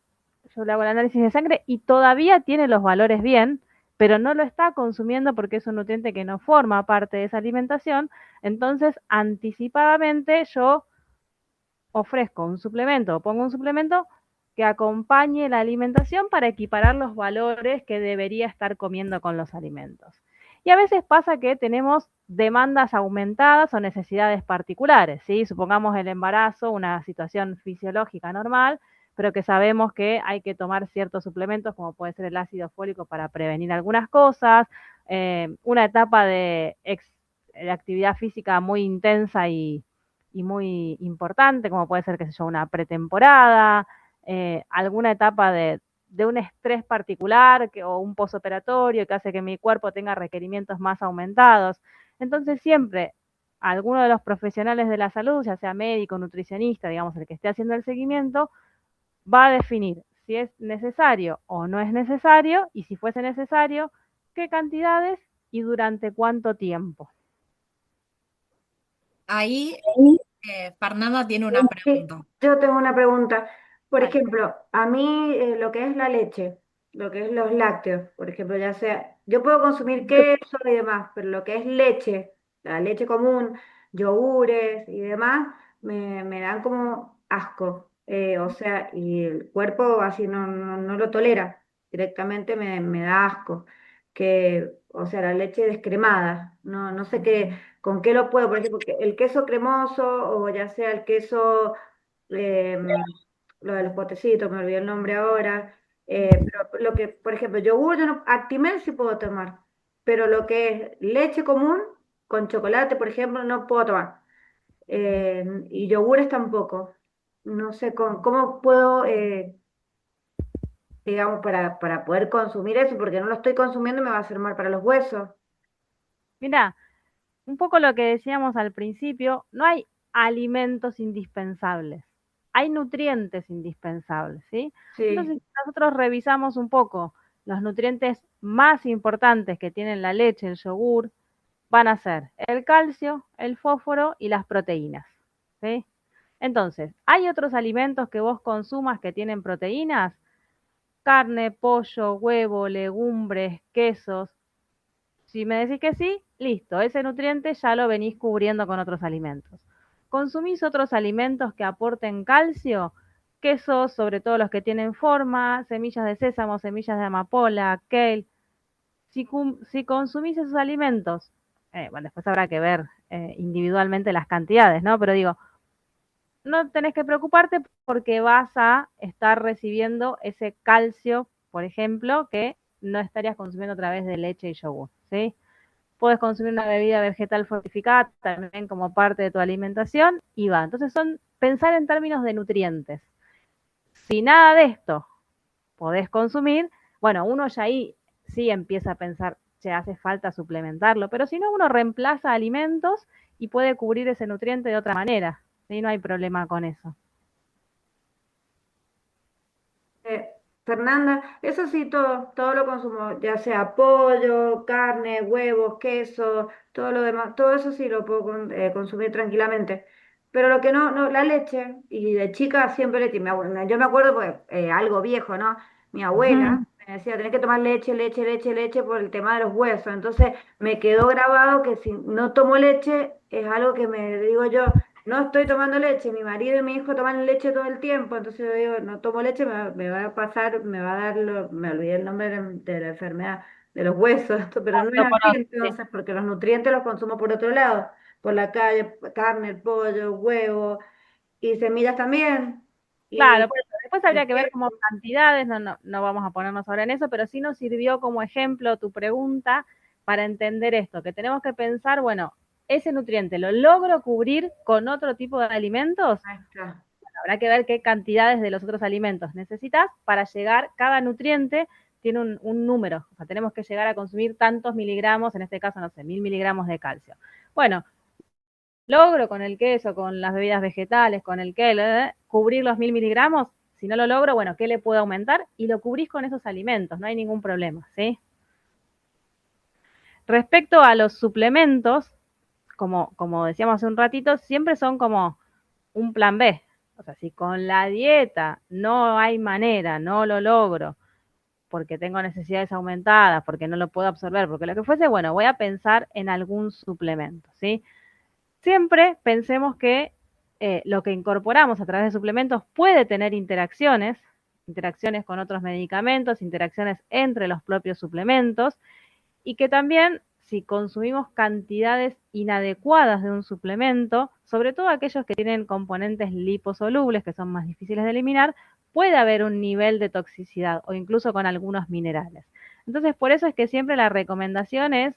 yo le hago el análisis de sangre y todavía tiene los valores bien, pero no lo está consumiendo porque es un nutriente que no forma parte de esa alimentación. Entonces, anticipadamente yo ofrezco un suplemento o pongo un suplemento que acompañe la alimentación para equiparar los valores que debería estar comiendo con los alimentos. Y a veces pasa que tenemos demandas aumentadas o necesidades particulares, ¿sí? Supongamos el embarazo, una situación fisiológica normal, pero que sabemos que hay que tomar ciertos suplementos, como puede ser el ácido fólico para prevenir algunas cosas, una etapa de actividad física muy intensa y muy importante, como puede ser, qué sé yo, una pretemporada, alguna etapa de un estrés particular o un posoperatorio que hace que mi cuerpo tenga requerimientos más aumentados. Entonces siempre alguno de los profesionales de la salud, ya sea médico, nutricionista, digamos, el que esté haciendo el seguimiento, va a definir si es necesario o no es necesario, y si fuese necesario, qué cantidades y durante cuánto tiempo. Ahí Fernanda tiene una Sí, pregunta. yo tengo una pregunta. Por Vale. ejemplo, a mí lo que es la leche, lo que es los lácteos, por ejemplo, ya sea, yo puedo consumir queso y demás, pero lo que es leche, la leche común, yogures y demás, me dan como asco. O sea, y el cuerpo así no lo tolera, directamente me da asco. Que, o sea, la leche descremada, no sé qué. ¿Con qué lo puedo? Por ejemplo, el queso cremoso o ya sea el queso, lo de los potecitos, me olvidé el nombre ahora. Pero lo que, por ejemplo, yogur, yo no, Actimel sí puedo tomar, pero lo que es leche común con chocolate, por ejemplo, no puedo tomar. Y yogures tampoco. No sé cómo puedo, digamos, para poder consumir eso, porque no lo estoy consumiendo y me va a hacer mal para los huesos. Mira, un poco lo que decíamos al principio, no hay alimentos indispensables, hay nutrientes indispensables, ¿sí? Sí. Entonces, si nosotros revisamos un poco los nutrientes más importantes que tienen la leche, el yogur, van a ser el calcio, el fósforo y las proteínas, ¿sí? Entonces, ¿hay otros alimentos que vos consumas que tienen proteínas? Carne, pollo, huevo, legumbres, quesos. Si me decís que sí, listo, ese nutriente ya lo venís cubriendo con otros alimentos. ¿Consumís otros alimentos que aporten calcio? Quesos, sobre todo los que tienen forma, semillas de sésamo, semillas de amapola, kale. Si consumís esos alimentos, bueno, después habrá que ver individualmente las cantidades, ¿no? Pero digo, no tenés que preocuparte porque vas a estar recibiendo ese calcio, por ejemplo, que no estarías consumiendo a través de leche y yogur, ¿sí? Puedes consumir una bebida vegetal fortificada también como parte de tu alimentación y va. Entonces son pensar en términos de nutrientes. Si nada de esto podés consumir, bueno, uno ya ahí sí empieza a pensar, che, hace falta suplementarlo, pero si no, uno reemplaza alimentos y puede cubrir ese nutriente de otra manera, ¿sí? No hay problema con eso. Eh, Fernanda, eso sí, todo lo consumo, ya sea pollo, carne, huevos, queso, todo lo demás, todo eso sí lo puedo consumir tranquilamente. Pero lo que no, la leche, y de chica siempre yo me acuerdo, porque algo viejo, ¿no? Mi abuela me decía, tenés que tomar leche, leche, leche, leche por el tema de los huesos. Entonces me quedó grabado que si no tomo leche, es algo que me digo yo. No estoy tomando leche, mi marido y mi hijo toman leche todo el tiempo, entonces yo digo, no tomo leche, me va a pasar, me va a dar, me olvidé el nombre de la enfermedad de los huesos, pero no es Lo así conozco, sí. entonces, porque los nutrientes los consumo por otro lado, por la calle, carne, pollo, huevo y semillas también, Claro, y, por eso. Después y habría que ver como queso. cantidades, no vamos a ponernos ahora en eso, pero sí nos sirvió como ejemplo tu pregunta para entender esto, que tenemos que pensar, bueno, ese nutriente lo logro cubrir con otro tipo de alimentos. Ahí está. Habrá que ver qué cantidades de los otros alimentos necesitas para llegar, cada nutriente tiene un número, o sea, tenemos que llegar a consumir tantos miligramos, en este caso, no sé, 1000 miligramos de calcio. Bueno, logro con el queso, con las bebidas vegetales, con el kale, cubrir los 1000 miligramos. Si no lo logro, bueno, ¿qué le puedo aumentar? Y lo cubrís con esos alimentos, no hay ningún problema, ¿sí? Respecto a los suplementos, como decíamos hace un ratito, siempre son como un plan B. O sea, si con la dieta no hay manera, no lo logro, porque tengo necesidades aumentadas, porque no lo puedo absorber, porque lo que fuese, bueno, voy a pensar en algún suplemento, ¿sí? Siempre pensemos que lo que incorporamos a través de suplementos puede tener interacciones, interacciones con otros medicamentos, interacciones entre los propios suplementos, y que también si consumimos cantidades inadecuadas de un suplemento, sobre todo aquellos que tienen componentes liposolubles, que son más difíciles de eliminar, puede haber un nivel de toxicidad o incluso con algunos minerales. Entonces, por eso es que siempre la recomendación es,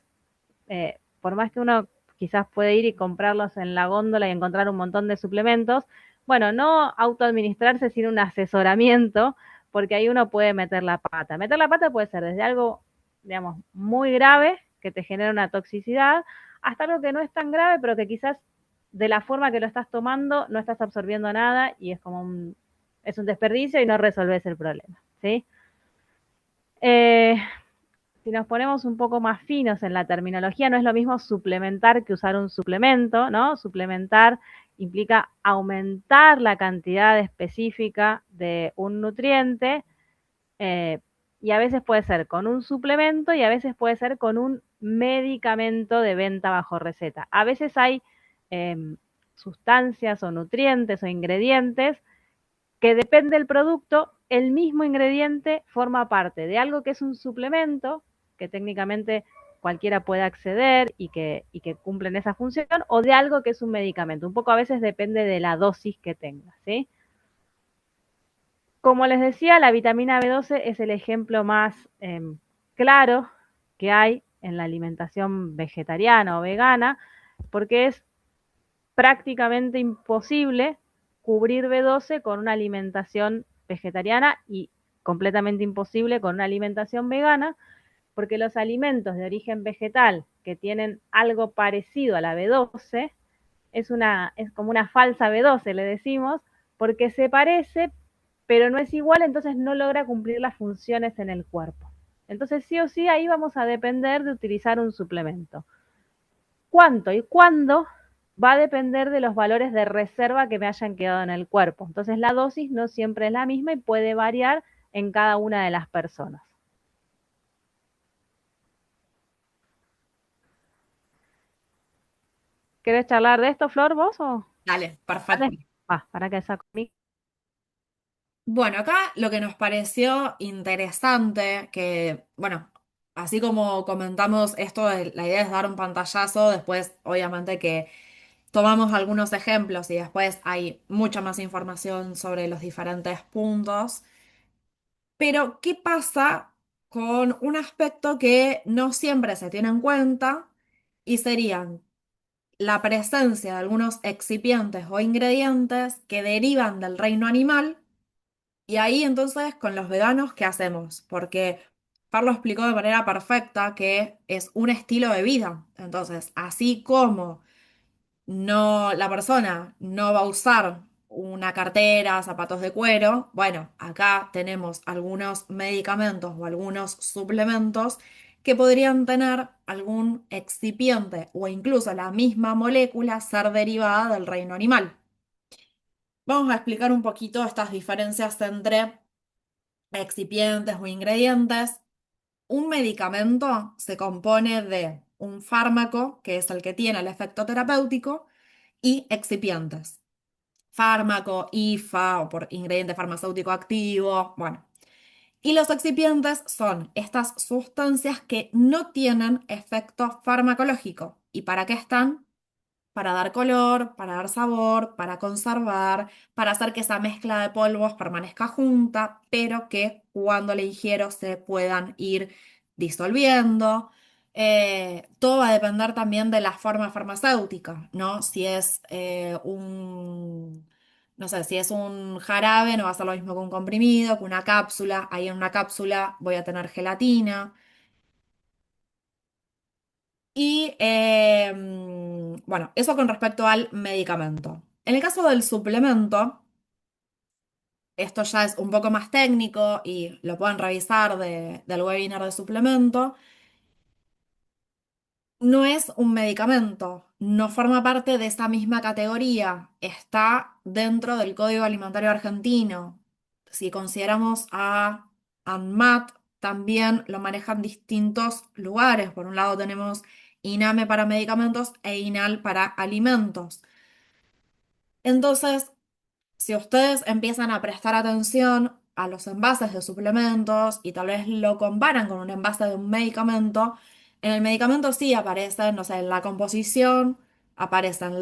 por más que uno quizás puede ir y comprarlos en la góndola y encontrar un montón de suplementos, bueno, no autoadministrarse sin un asesoramiento porque ahí uno puede meter la pata. Meter la pata puede ser desde algo, digamos, muy grave, que te genera una toxicidad, hasta algo que no es tan grave, pero que quizás de la forma que lo estás tomando no estás absorbiendo nada y es como es un desperdicio y no resolves el problema, ¿sí? Eh, si nos ponemos un poco más finos en la terminología, no es lo mismo suplementar que usar un suplemento, ¿no? Suplementar implica aumentar la cantidad específica de un nutriente, eh, y a veces puede ser con un suplemento y a veces puede ser con un medicamento de venta bajo receta. A veces hay eh, sustancias o nutrientes o ingredientes que depende del producto, el mismo ingrediente forma parte de algo que es un suplemento, que técnicamente cualquiera puede acceder y que cumplen esa función, o de algo que es un medicamento. Un poco a veces depende de la dosis que tenga, ¿sí? Como les decía, la vitamina B12 es el ejemplo más claro que hay en la alimentación vegetariana o vegana, porque es prácticamente imposible cubrir B12 con una alimentación vegetariana y completamente imposible con una alimentación vegana, porque los alimentos de origen vegetal que tienen algo parecido a la B12 es como una falsa B12, le decimos, porque se parece, pero no es igual, entonces no logra cumplir las funciones en el cuerpo. Entonces, sí o sí, ahí vamos a depender de utilizar un suplemento. ¿Cuánto y cuándo? Va a depender de los valores de reserva que me hayan quedado en el cuerpo. Entonces, la dosis no siempre es la misma y puede variar en cada una de las personas. ¿Querés charlar de esto, Flor, vos o? Dale, perfecto. Vale. Va, para que saco mi. Bueno, acá lo que nos pareció interesante, que, bueno, así como comentamos esto, la idea es dar un pantallazo, después obviamente que tomamos algunos ejemplos y después hay mucha más información sobre los diferentes puntos. Pero, ¿qué pasa con un aspecto que no siempre se tiene en cuenta y serían la presencia de algunos excipientes o ingredientes que derivan del reino animal? Y ahí entonces con los veganos, ¿qué hacemos? Porque Carlos explicó de manera perfecta que es un estilo de vida. Entonces, así como no, la persona no va a usar una cartera, zapatos de cuero, bueno, acá tenemos algunos medicamentos o algunos suplementos que podrían tener algún excipiente o incluso la misma molécula ser derivada del reino animal. Vamos a explicar un poquito estas diferencias entre excipientes o ingredientes. Un medicamento se compone de un fármaco, que es el que tiene el efecto terapéutico, y excipientes. Fármaco, IFA o por ingrediente farmacéutico activo, bueno. Y los excipientes son estas sustancias que no tienen efecto farmacológico. ¿Y para qué están? Para dar color, para dar sabor, para conservar, para hacer que esa mezcla de polvos permanezca junta, pero que cuando la ingiero se puedan ir disolviendo. Todo va a depender también de la forma farmacéutica, ¿no? Si es no sé, si es un jarabe, no va a ser lo mismo que un comprimido, que una cápsula. Ahí en una cápsula voy a tener gelatina. Y bueno, eso con respecto al medicamento. En el caso del suplemento, esto ya es un poco más técnico y lo pueden revisar del webinar de suplemento. No es un medicamento, no forma parte de esa misma categoría, está dentro del Código Alimentario Argentino. Si consideramos a ANMAT, también lo manejan distintos lugares. Por un lado tenemos INAME para medicamentos e INAL para alimentos. Entonces, si ustedes empiezan a prestar atención a los envases de suplementos y tal vez lo comparan con un envase de un medicamento, en el medicamento sí aparecen, no sé, en la composición, aparecen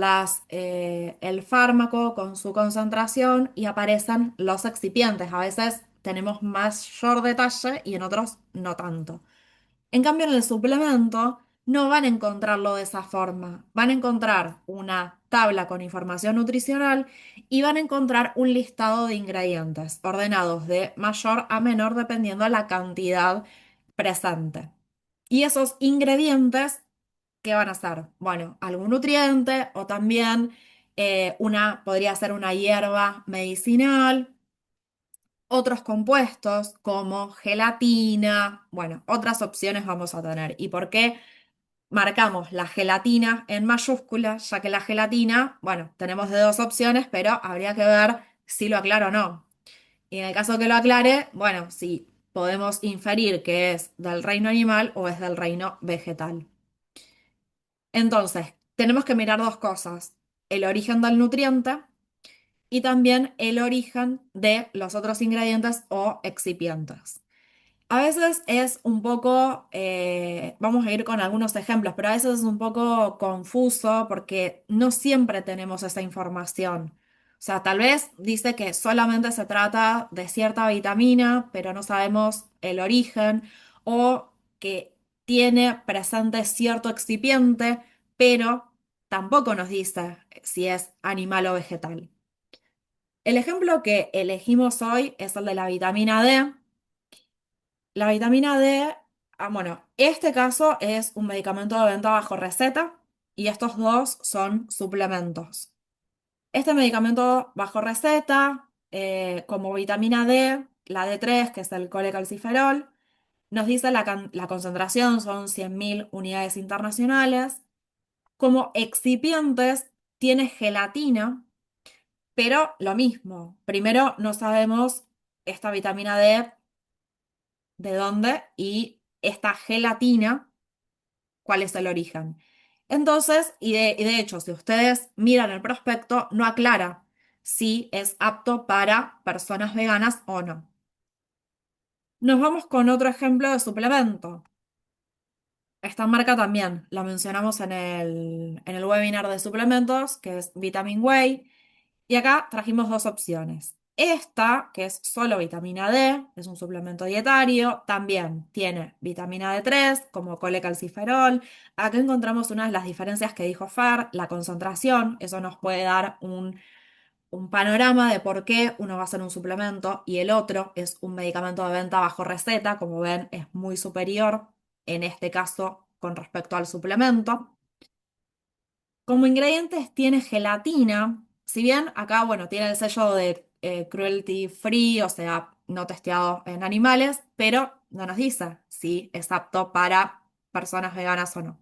el fármaco con su concentración y aparecen los excipientes. A veces tenemos mayor detalle y en otros no tanto. En cambio, en el suplemento no van a encontrarlo de esa forma. Van a encontrar una tabla con información nutricional y van a encontrar un listado de ingredientes ordenados de mayor a menor dependiendo de la cantidad presente. Y esos ingredientes, ¿qué van a ser? Bueno, algún nutriente o también podría ser una hierba medicinal, otros compuestos como gelatina, bueno, otras opciones vamos a tener. ¿Y por qué marcamos la gelatina en mayúscula? Ya que la gelatina, bueno, tenemos de dos opciones, pero habría que ver si lo aclaro o no. Y en el caso que lo aclare, bueno, si podemos inferir que es del reino animal o es del reino vegetal. Entonces, tenemos que mirar dos cosas: el origen del nutriente y también el origen de los otros ingredientes o excipientes. A veces es un poco, vamos a ir con algunos ejemplos, pero a veces es un poco confuso porque no siempre tenemos esa información. O sea, tal vez dice que solamente se trata de cierta vitamina, pero no sabemos el origen, o que tiene presente cierto excipiente, pero tampoco nos dice si es animal o vegetal. El ejemplo que elegimos hoy es el de la vitamina D. La vitamina D, bueno, este caso es un medicamento de venta bajo receta y estos dos son suplementos. Este medicamento bajo receta, como vitamina D, la D3, que es el colecalciferol, nos dice la concentración son 100.000 unidades internacionales. Como excipientes tiene gelatina, pero lo mismo. Primero no sabemos esta vitamina D de dónde y esta gelatina, cuál es el origen. Entonces, y de hecho, si ustedes miran el prospecto, no aclara si es apto para personas veganas o no. Nos vamos con otro ejemplo de suplemento. Esta marca también la mencionamos en el webinar de suplementos, que es Vitamin Whey. Y acá trajimos dos opciones. Esta, que es solo vitamina D, es un suplemento dietario, también tiene vitamina D3 como colecalciferol. Acá encontramos una de las diferencias que dijo Fer, la concentración. Eso nos puede dar un panorama de por qué uno va a hacer un suplemento y el otro es un medicamento de venta bajo receta. Como ven, es muy superior en este caso con respecto al suplemento. Como ingredientes tiene gelatina, si bien acá, bueno, tiene el sello de cruelty free, o sea, no testeado en animales, pero no nos dice si es apto para personas veganas o no.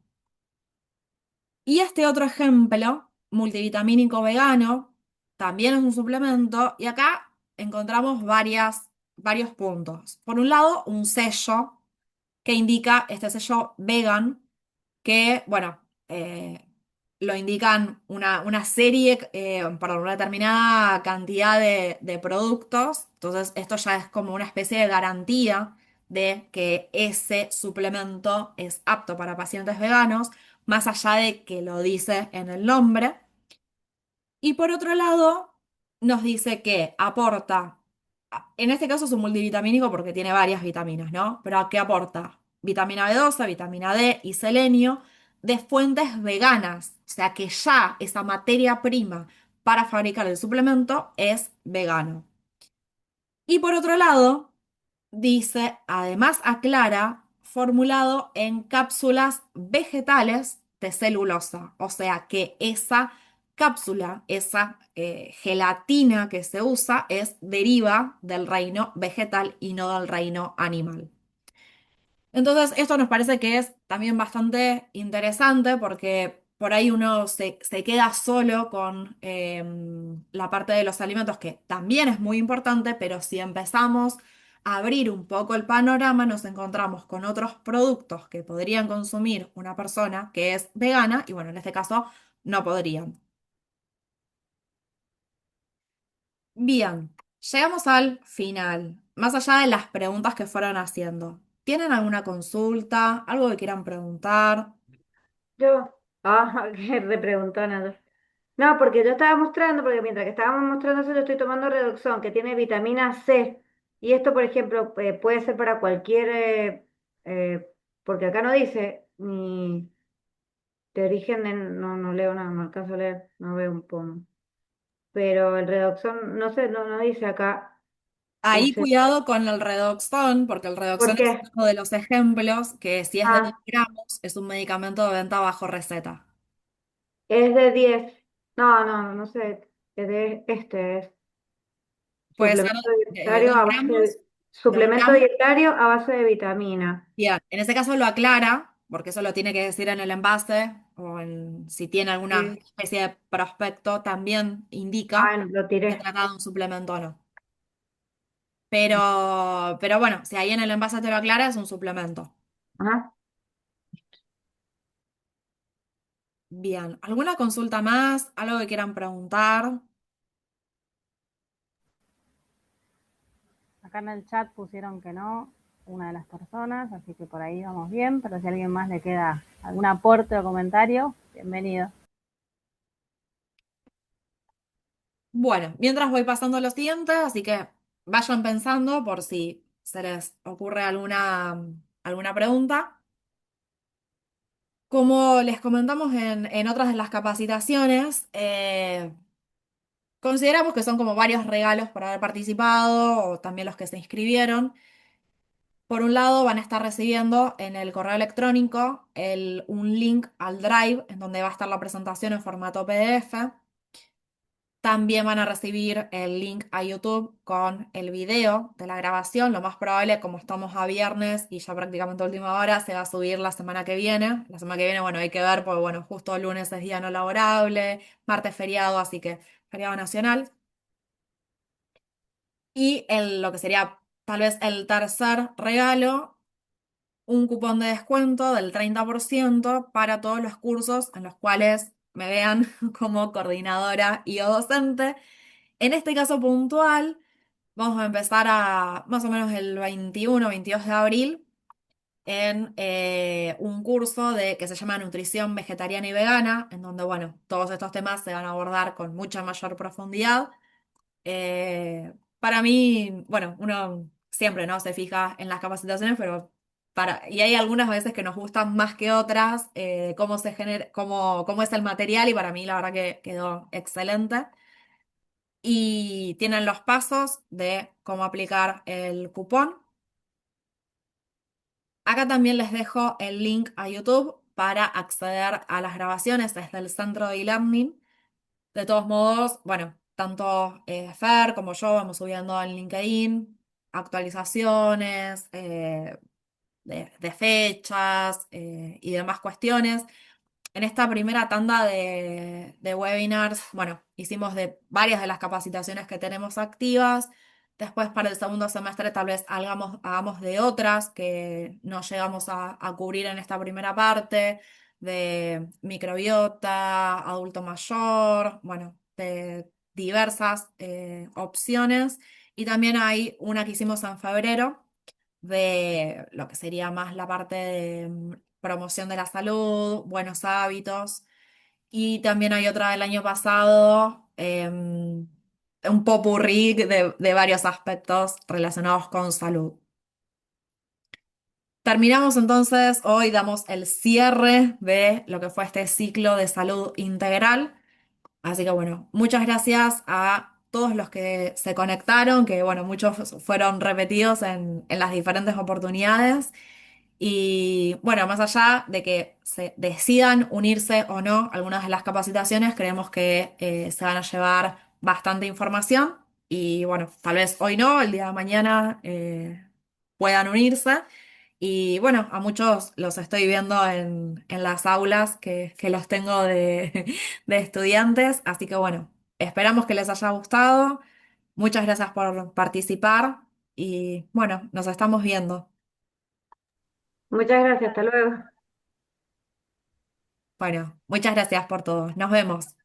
Y este otro ejemplo, multivitamínico vegano, también es un suplemento, y acá encontramos varios puntos. Por un lado, un sello que indica este sello vegan que, bueno, lo indican una serie, perdón, una determinada cantidad de productos. Entonces, esto ya es como una especie de garantía de que ese suplemento es apto para pacientes veganos, más allá de que lo dice en el nombre. Y por otro lado, nos dice que aporta, en este caso es un multivitamínico porque tiene varias vitaminas, ¿no? Pero ¿qué aporta? Vitamina B12, vitamina D y selenio de fuentes veganas. O sea que ya esa materia prima para fabricar el suplemento es vegano. Y por otro lado, dice, además aclara, formulado en cápsulas vegetales de celulosa. O sea que esa cápsula, esa gelatina que se usa, deriva del reino vegetal y no del reino animal. Entonces, esto nos parece que es también bastante interesante porque por ahí uno se queda solo con la parte de los alimentos, que también es muy importante, pero si empezamos a abrir un poco el panorama, nos encontramos con otros productos que podrían consumir una persona que es vegana y bueno, en este caso no podrían. Bien, llegamos al final. Más allá de las preguntas que fueron haciendo, ¿tienen alguna consulta? ¿Algo que quieran preguntar? Yo, qué repreguntona. No, porque yo estaba mostrando, porque mientras que estábamos mostrando eso, yo estoy tomando Redoxon, que tiene vitamina C. Y esto, por ejemplo, puede ser para cualquier, porque acá no dice ni. de origen no, no leo nada, no alcanzo a leer, no veo un pomo. Pero el redoxón, no sé, no dice acá Ahí ese. cuidado con el redoxón, porque el ¿Por redoxón es qué? uno de los ejemplos que si es de 10 Ah, gramos es un medicamento de venta bajo receta. es de 10. No sé. Es de es Puede ser suplemento de 2 dietario a base gramos, de, 2 suplemento gramos. dietario a base de vitamina. Bien, en ese caso lo aclara, porque eso lo tiene que decir en el envase si tiene alguna Sí. especie de prospecto, también indica Ah, no, lo si se tiré. trata de un suplemento o no. Pero bueno, si ahí en el envase te lo aclara, es un suplemento. Ajá. Bien, ¿alguna consulta más? ¿Algo que quieran preguntar? Acá en el chat pusieron que no, una de las personas, así que por ahí vamos bien, pero si a alguien más le queda algún aporte o comentario, bienvenido. Bueno, mientras voy pasando los siguientes, así que vayan pensando por si se les ocurre alguna pregunta. Como les comentamos en otras de las capacitaciones, consideramos que son como varios regalos por haber participado o también los que se inscribieron. Por un lado, van a estar recibiendo en el correo electrónico un link al Drive en donde va a estar la presentación en formato PDF. También van a recibir el link a YouTube con el video de la grabación. Lo más probable, como estamos a viernes y ya prácticamente a última hora, se va a subir la semana que viene. La semana que viene, bueno, hay que ver, porque bueno, justo el lunes es día no laborable, martes feriado, así que feriado nacional. Y lo que sería tal vez el tercer regalo, un cupón de descuento del 30% para todos los cursos en los cuales me vean como coordinadora y o docente. En este caso puntual, vamos a empezar a más o menos el 21-22 de abril en un curso que se llama Nutrición Vegetariana y Vegana, en donde, bueno, todos estos temas se van a abordar con mucha mayor profundidad. Para mí, bueno, uno siempre, ¿no? Se fija en las capacitaciones, pero y hay algunas veces que nos gustan más que otras, cómo se genera, cómo es el material, y para mí la verdad que quedó excelente. Y tienen los pasos de cómo aplicar el cupón. Acá también les dejo el link a YouTube para acceder a las grabaciones desde el centro de e-learning. De todos modos, bueno, tanto Fer como yo vamos subiendo en LinkedIn actualizaciones de fechas y demás cuestiones. En esta primera tanda de webinars, bueno, hicimos de varias de las capacitaciones que tenemos activas. Después para el segundo semestre tal vez hagamos de otras que no llegamos a cubrir en esta primera parte, de microbiota, adulto mayor, bueno, de diversas opciones. Y también hay una que hicimos en febrero de lo que sería más la parte de promoción de la salud, buenos hábitos. Y también hay otra del año pasado, un popurrí de varios aspectos relacionados con salud. Terminamos entonces, hoy damos el cierre de lo que fue este ciclo de salud integral. Así que bueno, muchas gracias a todos los que se conectaron, que bueno, muchos fueron repetidos en las diferentes oportunidades. Y bueno, más allá de que se decidan unirse o no a algunas de las capacitaciones, creemos que se van a llevar bastante información y bueno, tal vez hoy no, el día de mañana puedan unirse. Y bueno, a muchos los estoy viendo en las aulas que los tengo de estudiantes, así que bueno, esperamos que les haya gustado. Muchas gracias por participar y bueno, nos estamos viendo. Muchas gracias, hasta luego. Bueno, muchas gracias por todo. Nos vemos.